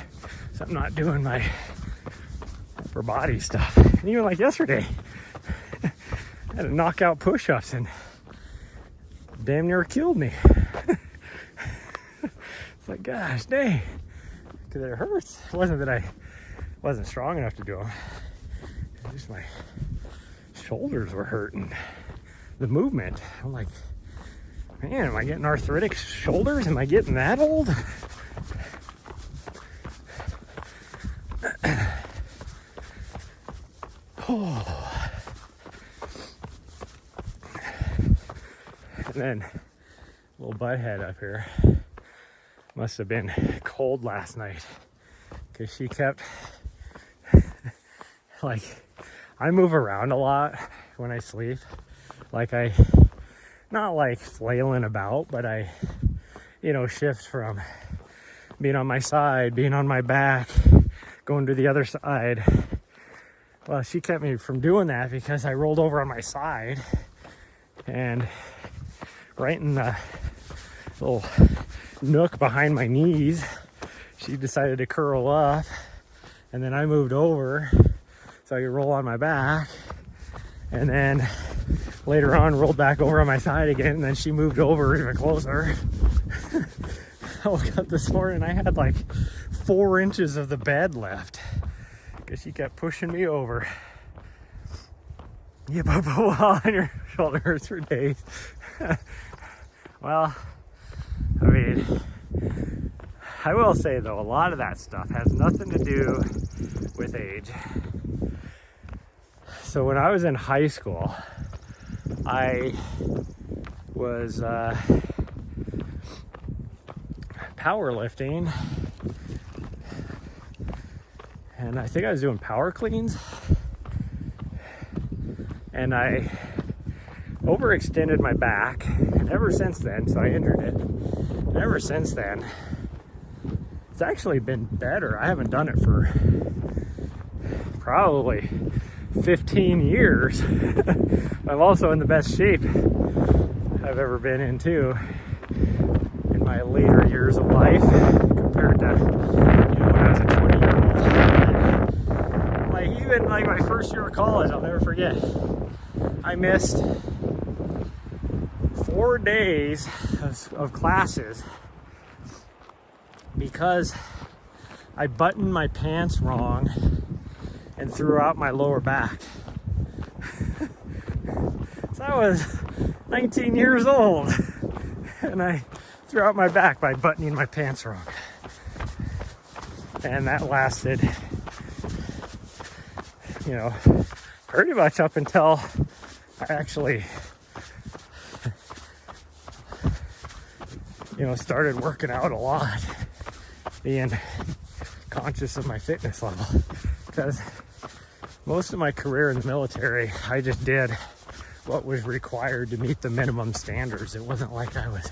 Speaker 1: so I'm not doing my upper body stuff. And even like yesterday, I had to knock out push-ups and damn near killed me. It's like, gosh dang, because it hurts. It wasn't that I wasn't strong enough to do them. It was just my shoulders were hurting. The movement, I'm like, man, am I getting arthritic shoulders? Am I getting that old? Oh. And then little butthead up here must have been cold last night because she kept like, I move around a lot when I sleep. Like, I not like flailing about, but I, you know, shift from being on my side, being on my back, going to the other side. Well, she kept me from doing that because I rolled over on my side and right in the little nook behind my knees, she decided to curl up, and then I moved over so I could roll on my back, and then later on rolled back over on my side again, and then she moved over even closer. I woke up this morning, I had like 4 inches of the bed left because she kept pushing me over. You put a wall on your shoulders for days. Well, I mean, I will say though, a lot of that stuff has nothing to do with age. So when I was in high school, I was powerlifting, and I think I was doing power cleans, and I overextended my back, and ever since then, so I injured it, and ever since then, it's actually been better. I haven't done it for probably 15 years. I'm also in the best shape I've ever been in too, in my later years of life, compared to, you know, when I was a 20-year-old. Like, even like my first year of college, I'll never forget, I missed 4 days of classes because I buttoned my pants wrong and threw out my lower back. So I was 19 years old and I threw out my back by buttoning my pants wrong. And that lasted, you know, pretty much up until I actually, started working out a lot, being conscious of my fitness level. Because most of my career in the military, I just did what was required to meet the minimum standards. It wasn't like I was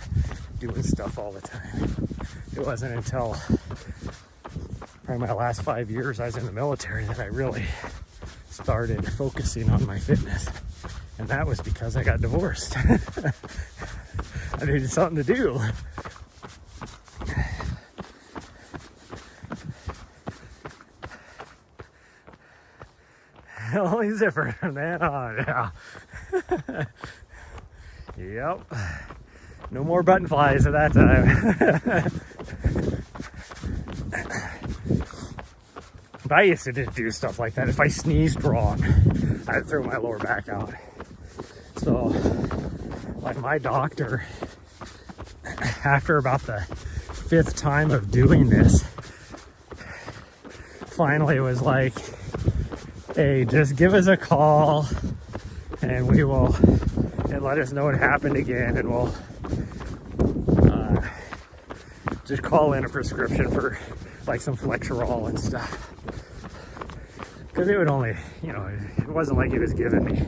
Speaker 1: doing stuff all the time. It wasn't until probably my last 5 years I was in the military that I really started focusing on my fitness. And that was because I got divorced. I needed something to do. Only zipper from then on, yeah. Yep. No more button flies at that time. But I used to just do stuff like that. If I sneezed wrong, I'd throw my lower back out. So, like my doctor, after about the 5th time of doing this, finally was like, hey, just give us a call and we will, and let us know what happened again, and we'll just call in a prescription for like some Flexerol and stuff. Because it would only, it wasn't like he was giving me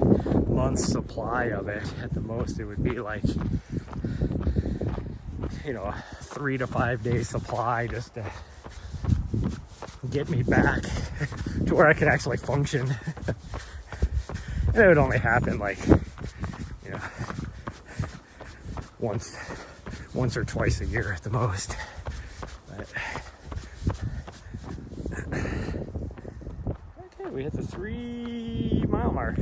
Speaker 1: months supply of it. At the most, it would be like, a 3 to 5 day supply just to get me back to where I could actually function. And it would only happen like, once or twice a year at the most. But, okay, we hit the 3 mile mark.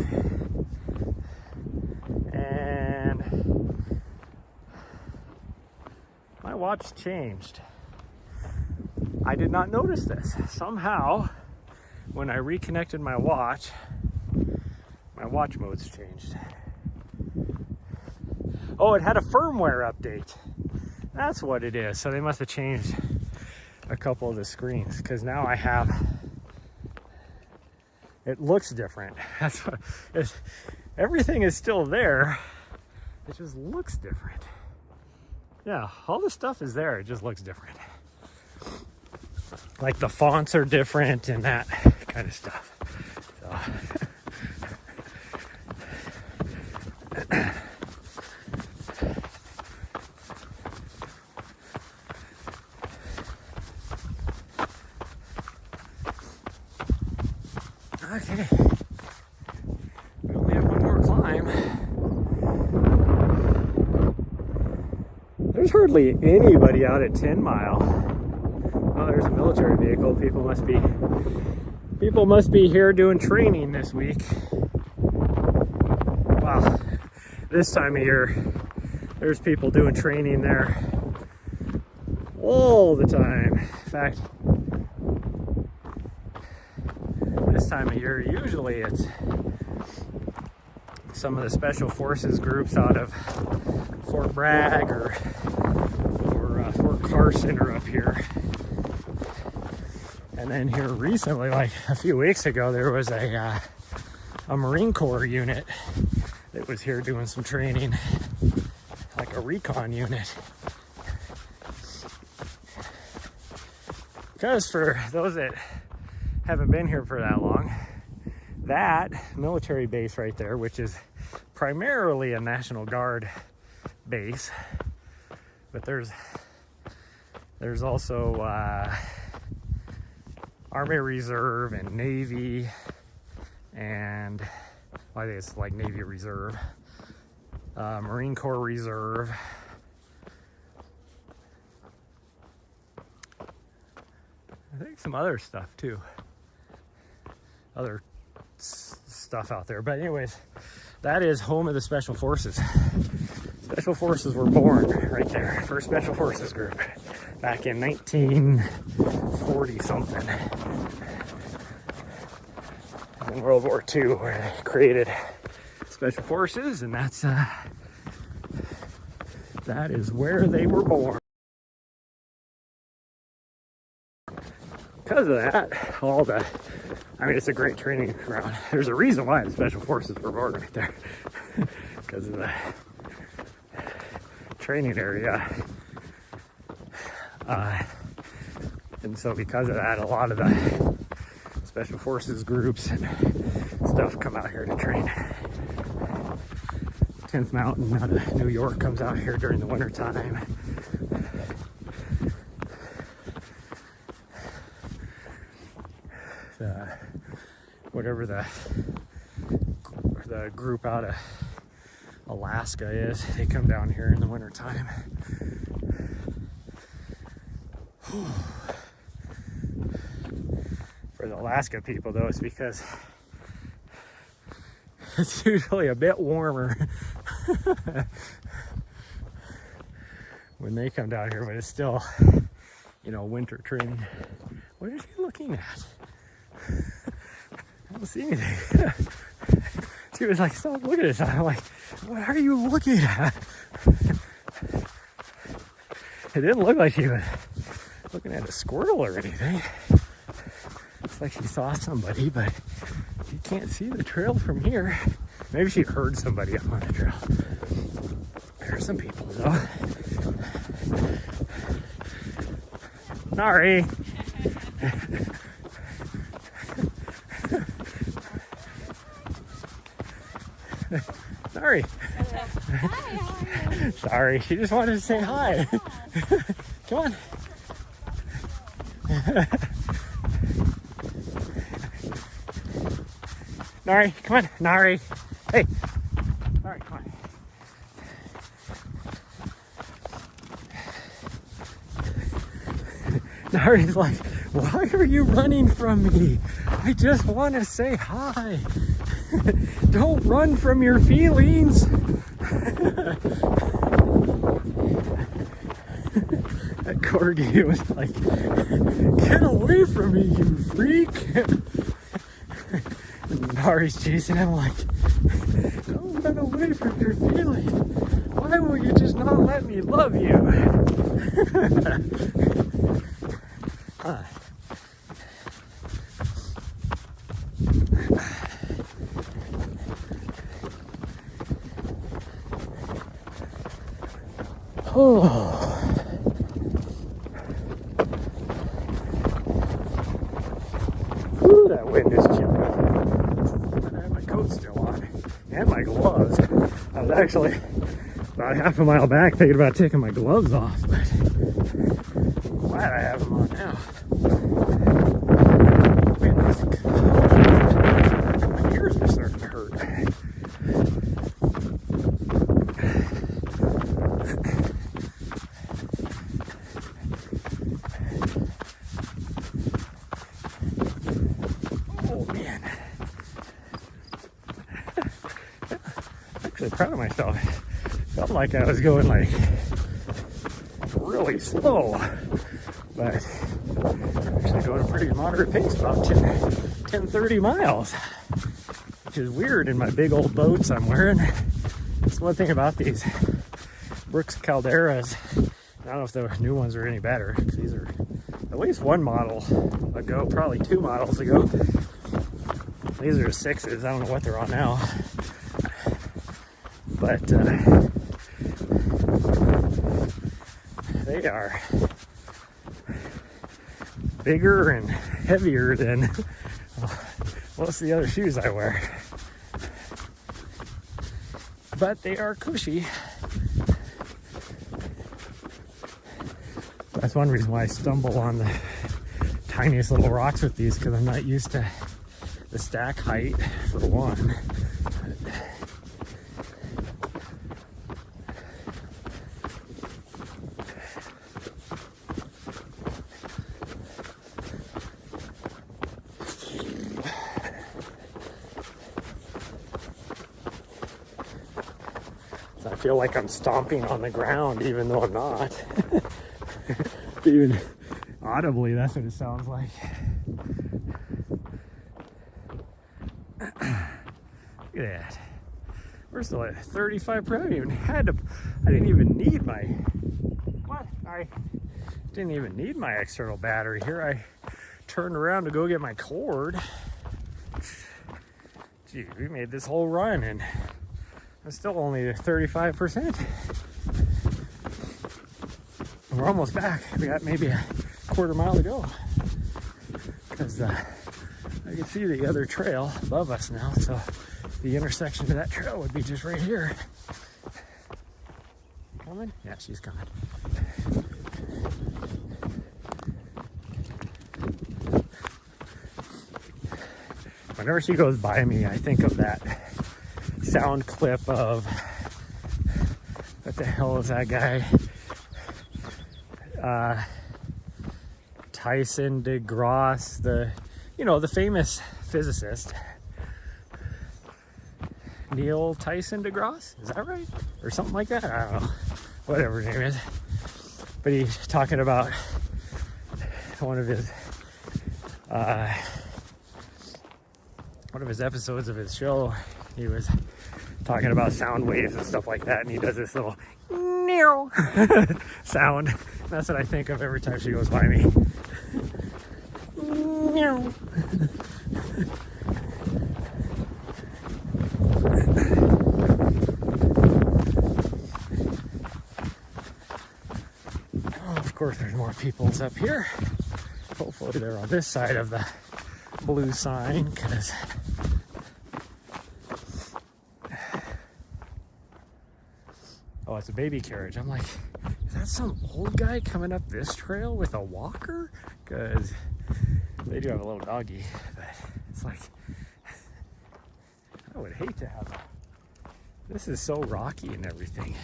Speaker 1: And my watch changed. I did not notice this. Somehow, when I reconnected my watch modes changed. Oh, it had a firmware update. That's what it is. So they must have changed a couple of the screens, because now I have, it looks different. That's what everything is still there. It just looks different. Yeah, all the stuff is there. It just looks different. Like the fonts are different and that kind of stuff. So. Okay, we only have one more climb. There's hardly anybody out at 10 Mile. Oh, there's a military vehicle. People must be here doing training this week. Wow, this time of year, there's people doing training there all the time. In fact, this time of year, usually it's some of the special forces groups out of Fort Bragg or Fort Carson are up here. And then here recently, like a few weeks ago, there was a Marine Corps unit that was here doing some training, like a recon unit. Because for those that haven't been here for that long, that military base right there, which is primarily a National Guard base, but there's also Army Reserve and Navy, and I think it's like Navy Reserve, Marine Corps Reserve, I think some other stuff too, other stuff out there. But anyways, that is home of the Special Forces. Special Forces were born right there. First Special Forces group back in 1940 something. In World War II, where they created Special Forces, and that is where they were born. Because of that, all the I mean, it's a great training ground. There's a reason why the Special Forces were born right there. Because of the training area. And so because of that, a lot of the Special Forces groups and stuff come out here to train. 10th Mountain out of New York comes out here during the winter time. Whatever the group out of Alaska is, they come down here in the winter time. For the Alaska people though, it's because it's usually a bit warmer when they come down here, but it's still, you know, winter training. What is he looking at? I don't see anything. She was like, stop looking at this. I'm like, what are you looking at? It didn't look like she was looking at a squirrel or anything. It's like she saw somebody, but you can't see the trail from here. Maybe she heard somebody up on the trail. There's some people though. Sorry. Sorry.
Speaker 2: Hi,
Speaker 1: Sorry, she just wanted to say hi. Come on. Nari, come on. Nari. Hey. Nari, come on. Nari's like, why are you running from me? I just want to say hi. Don't run from your feelings. That corgi was like, get away from me, you freak. And Nari's chasing him like, don't run away from your feelings. Why will you just not let me love you? Oh. Ooh, that wind is chilly. I have my coat still on and my gloves. I was actually about half a mile back thinking about taking my gloves off, but I'm glad I have them on now. Wind is cold. My ears are starting to hurt. Proud of myself. Felt like I was going like really slow, but actually going a pretty moderate pace, about 10-30 miles, which is weird in my big old boats I'm wearing. That's one thing about these Brooks Calderas. I don't know if the new ones are any better, because these are at least one model ago, probably 2 models ago. These are 6s. I don't know what they're on now. But they are bigger and heavier than most of the other shoes I wear. But they are cushy. That's one reason why I stumble on the tiniest little rocks with these, because I'm not used to the stack height, for one. I feel like I'm stomping on the ground even though I'm not. Even audibly, that's what it sounds like. Look at that. We're still at 35 per hour. I didn't even need my, what? I didn't even need my external battery here. I turned around to go get my cord. Gee, we made this whole run and I'm still only at 35%. We're almost back. We got maybe a quarter mile to go. Because I can see the other trail above us now, so the intersection of that trail would be just right here. Coming? Yeah, she's coming. Whenever she goes by me, I think of that sound clip of, what the hell is that guy? Tyson DeGrasse, the famous physicist. Neil Tyson DeGrasse, is that right? Or something like that? I don't know. Whatever his name is. But he's talking about one of his episodes of his show. He was talking about sound waves and stuff like that, and he does this little near sound. That's what I think of every time she goes by me. Oh, of course, there's more peoples up here. Hopefully they're on this side of the blue sign, because oh, it's a baby carriage. I'm like, is that some old guy coming up this trail with a walker? Because they do have a little doggy, but it's like, I would hate to have a, this is so rocky and everything.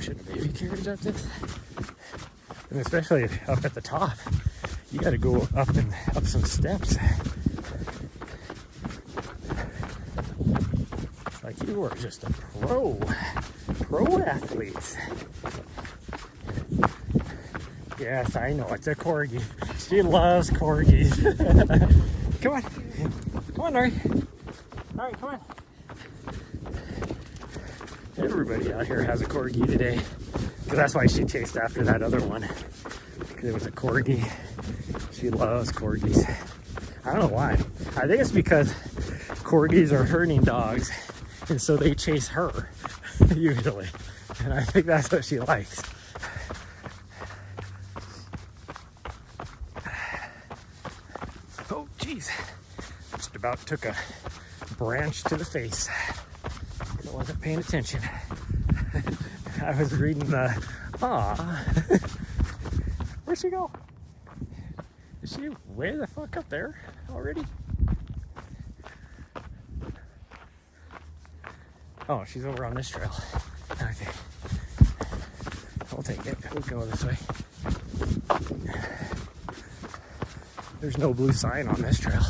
Speaker 1: Shouldn't a baby carriage up this? And especially up at the top, you got to go up some steps. Like, you are just a pro athlete. Yes, I know, it's a corgi. She loves corgis. Come on. Come on, Nari. All right, come on. Everybody out here has a corgi today. Because that's why she chased after that other one. Because it was a corgi. She loves corgis. I don't know why. I think it's because corgis are herding dogs. And so they chase her, usually. And I think that's what she likes. Oh, geez. Just about took a branch to the face. I wasn't paying attention. I was reading the, where'd she go? Is she way the fuck up there already? Oh, she's over on this trail. Okay. I'll take it. We'll go this way. There's no blue sign on this trail.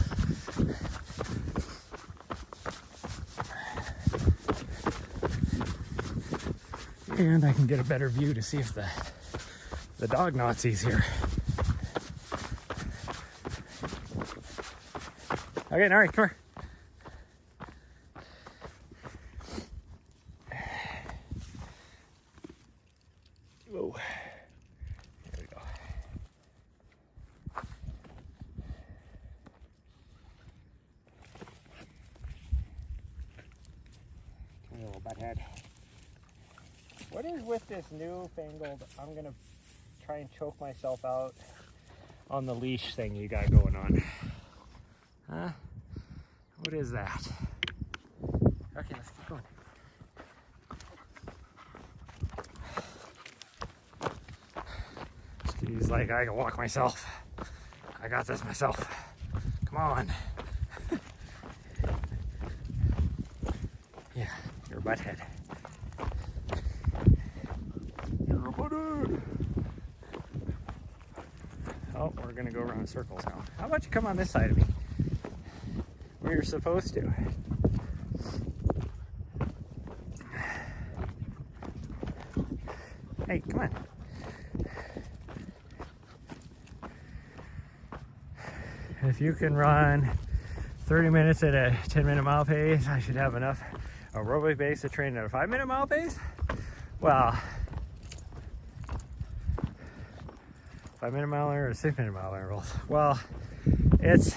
Speaker 1: And I can get a better view to see if the dog Nazi's here. Okay, all right, come here. Whoa. There we go. Come here, little butthead. What is with this newfangled, I'm gonna try and choke myself out on the leash thing you got going on? Huh? What is that? Okay, let's keep going. He's like, I can walk myself. I got this myself. Come on. Yeah, you're a butthead. You're a butthead. Oh, we're gonna go around in circles now. How about you come on this side of me? Where you're supposed to. Hey, come on. If you can run 30 minutes at a 10-minute mile pace, I should have enough aerobic base to train at a 5-minute mile pace. Well, 5-minute miler or 6-minute mile intervals. Well, it's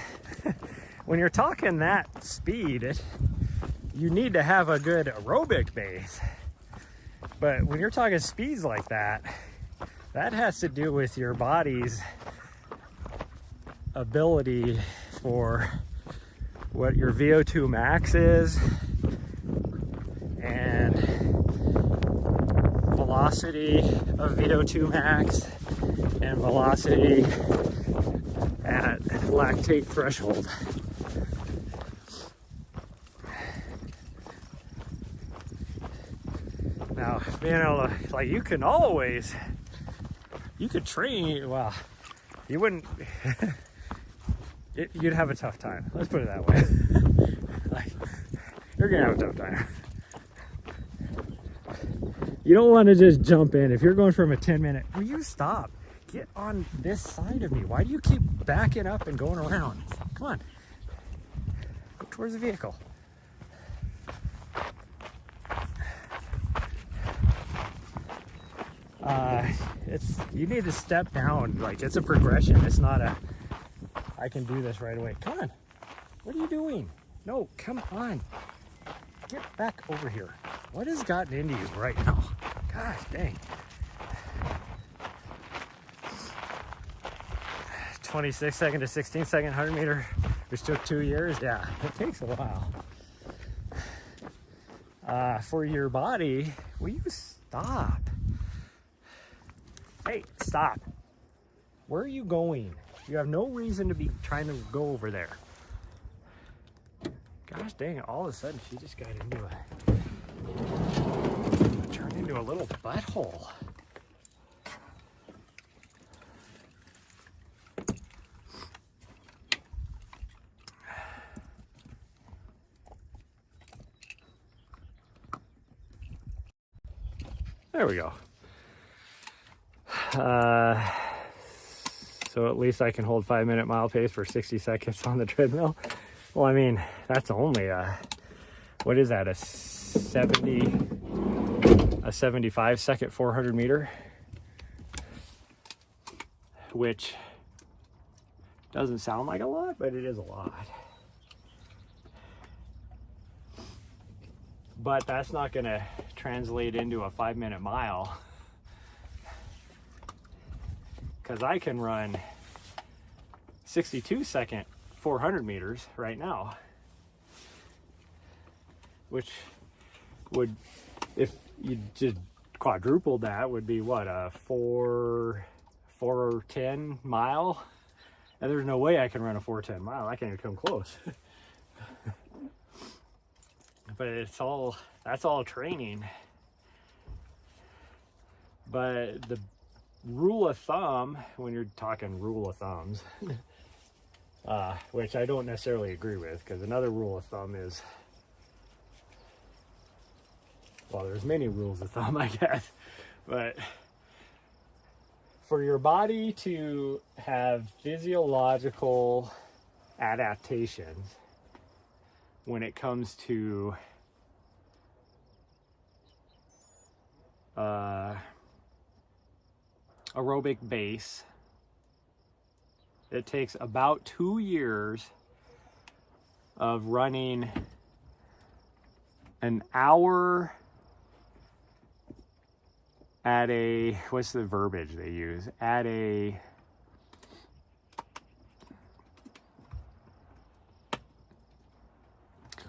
Speaker 1: when you're talking that speed, you need to have a good aerobic base. But when you're talking speeds like that, that has to do with your body's ability for what your VO2 max is and velocity of VO2 max and velocity at lactate threshold. Now, you know, like you could train, well, you wouldn't, you'd have a tough time. Let's put it that way. Like, you're gonna have a tough time. You don't want to just jump in. If you're going from a 10-minute, will you stop? Get on this side of me. Why do you keep backing up and going around? Come on. Go towards the vehicle. You need to step down. Like, it's a progression. It's not a, I can do this right away. Come on. What are you doing? No, come on. Get back over here. What has gotten into you right now? Gosh dang. 26-second to 16-second 100-meter, which took 2 years. Yeah, it takes a while. For your body, will you stop? Hey, stop. Where are you going? You have no reason to be trying to go over there. Gosh dang, all of a sudden she just got into turned into a little butthole. There we go. So at least I can hold 5-minute mile pace for 60 seconds on the treadmill. Well, I mean, that's only what is that, a 75-second 400 meter, which doesn't sound like a lot, but it is a lot. But that's not going to translate into a 5-minute mile, because I can run 62-second 400 meters right now, which would, if you just quadrupled that, would be what, a 410 mile? And there's no way I can run a 410 mile. I can't even come close. But it's all, that's all training. But the rule of thumb, when you're talking rule of thumbs, which I don't necessarily agree with, because another rule of thumb is, well, there's many rules of thumb, I guess, but for your body to have physiological adaptations when it comes to aerobic base, it takes about 2 years of running an hour at a, what's the verbiage they use? At a,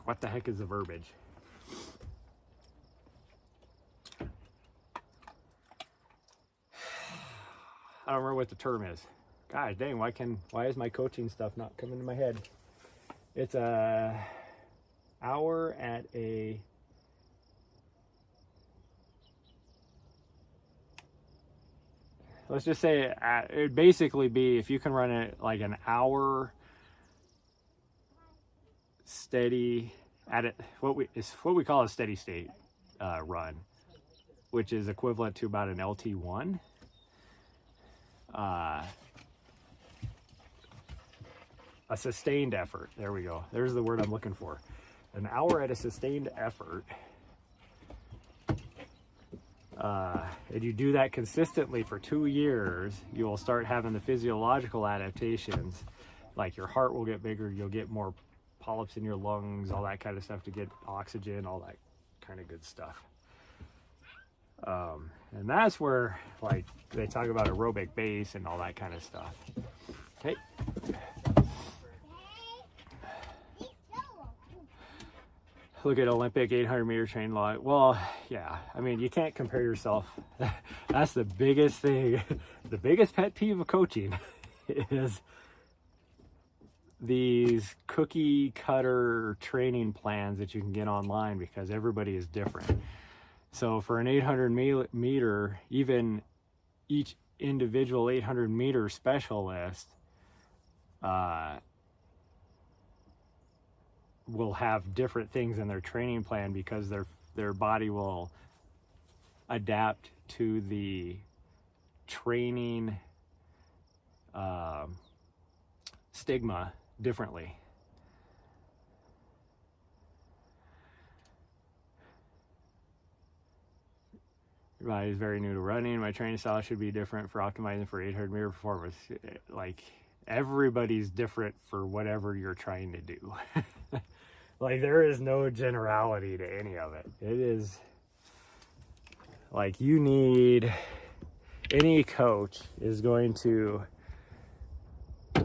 Speaker 1: what the heck is the verbiage? I don't remember what the term is. God dang, why is my coaching stuff not coming to my head? It's a hour at a, let's just say it'd basically be, if you can run it like an hour steady at it, what we call a steady state run, which is equivalent to about an LT1. A sustained effort. There we go. There's the word I'm looking for. An hour at a sustained effort. And you do that consistently for 2 years, you will start having the physiological adaptations. Like your heart will get bigger, you'll get more polyps in your lungs, all that kind of stuff to get oxygen, all that kind of good stuff. And that's where, like, they talk about aerobic base and all that kind of stuff. Okay. Look at Olympic 800 meter train log. Well, yeah, I mean, you can't compare yourself. That's the biggest thing. The biggest pet peeve of coaching is these cookie cutter training plans that you can get online, because everybody is different. So for an 800 meter, even each individual 800 meter specialist will have different things in their training plan, because their body will adapt to the training stigma differently. Your body is very new to running. My training style should be different for optimizing for 800 meter performance. Like, everybody's different for whatever you're trying to do. Like, there is no generality to any of it. It is like, you need, any coach is going to,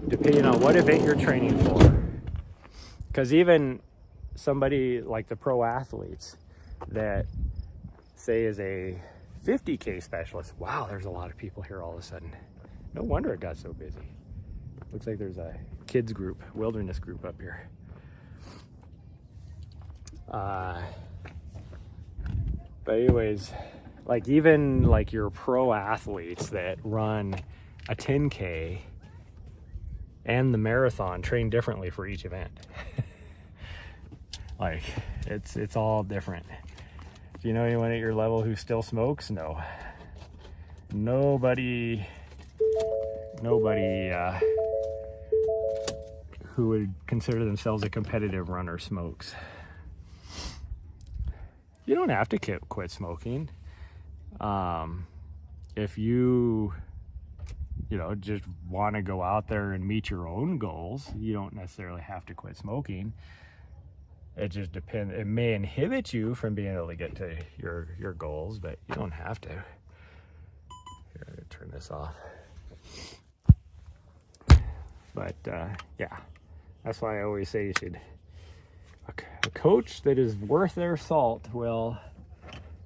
Speaker 1: depending on what event you're training for, because even somebody like the pro athletes that say is a 50K specialist, wow, there's a lot of people here all of a sudden. No wonder it got so busy. Looks like there's a kids group, wilderness group up here. But anyways, like, even like your pro athletes that run a 10K and the marathon train differently for each event. Like, it's all different. Do you know anyone at your level who still smokes? No. Nobody who would consider themselves a competitive runner smokes. You don't have to quit smoking. If you just want to go out there and meet your own goals, you don't necessarily have to quit smoking. It just depends. It may inhibit you from being able to get to your goals, but you don't have to. Here, I'm gonna turn this off. But yeah, that's why I always say you should. A coach that is worth their salt will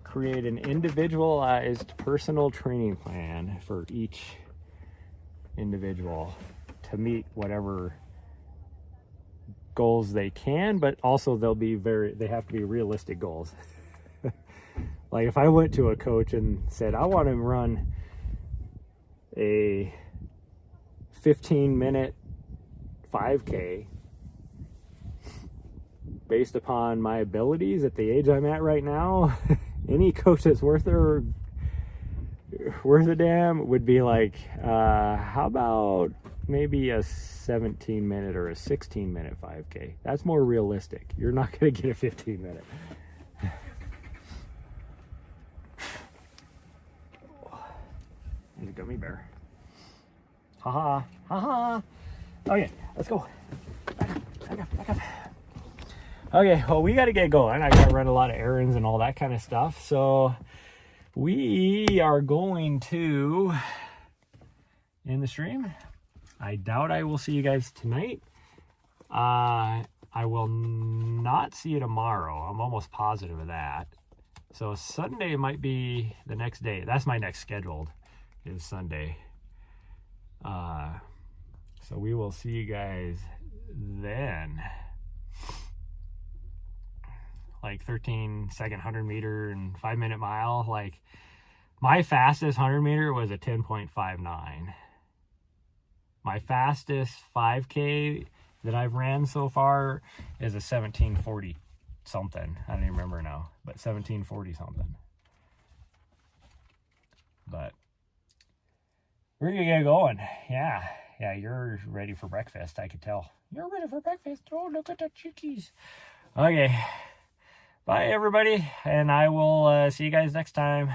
Speaker 1: create an individualized personal training plan for each individual to meet whatever goals they can, but also they have to be realistic goals. Like, if I went to a coach and said, I want to run a 15-minute 5K based upon my abilities at the age I'm at right now, any coach that's worth a damn would be like, how about maybe a 17-minute or a 16-minute 5K? That's more realistic. You're not going to get a 15-minute. He's a gummy bear. Ha ha. Okay, let's go. Back up. Okay, well, we got to get going. I got to run a lot of errands and all that kind of stuff. So we are going to end the stream. I doubt I will see you guys tonight. I will not see you tomorrow. I'm almost positive of that. So Sunday might be the next day. That's my next scheduled, is Sunday. So we will see you guys then. Like 13-second 100-meter and 5-minute mile. Like, my fastest 100-meter was a 10.59. My fastest 5K that I've ran so far is a 1740 something. I don't even remember now, but 1740 something. But we're gonna get going. Yeah, you're ready for breakfast, I could tell. You're ready for breakfast. Oh, look at the chickies. Okay. Bye, everybody, and I will see you guys next time.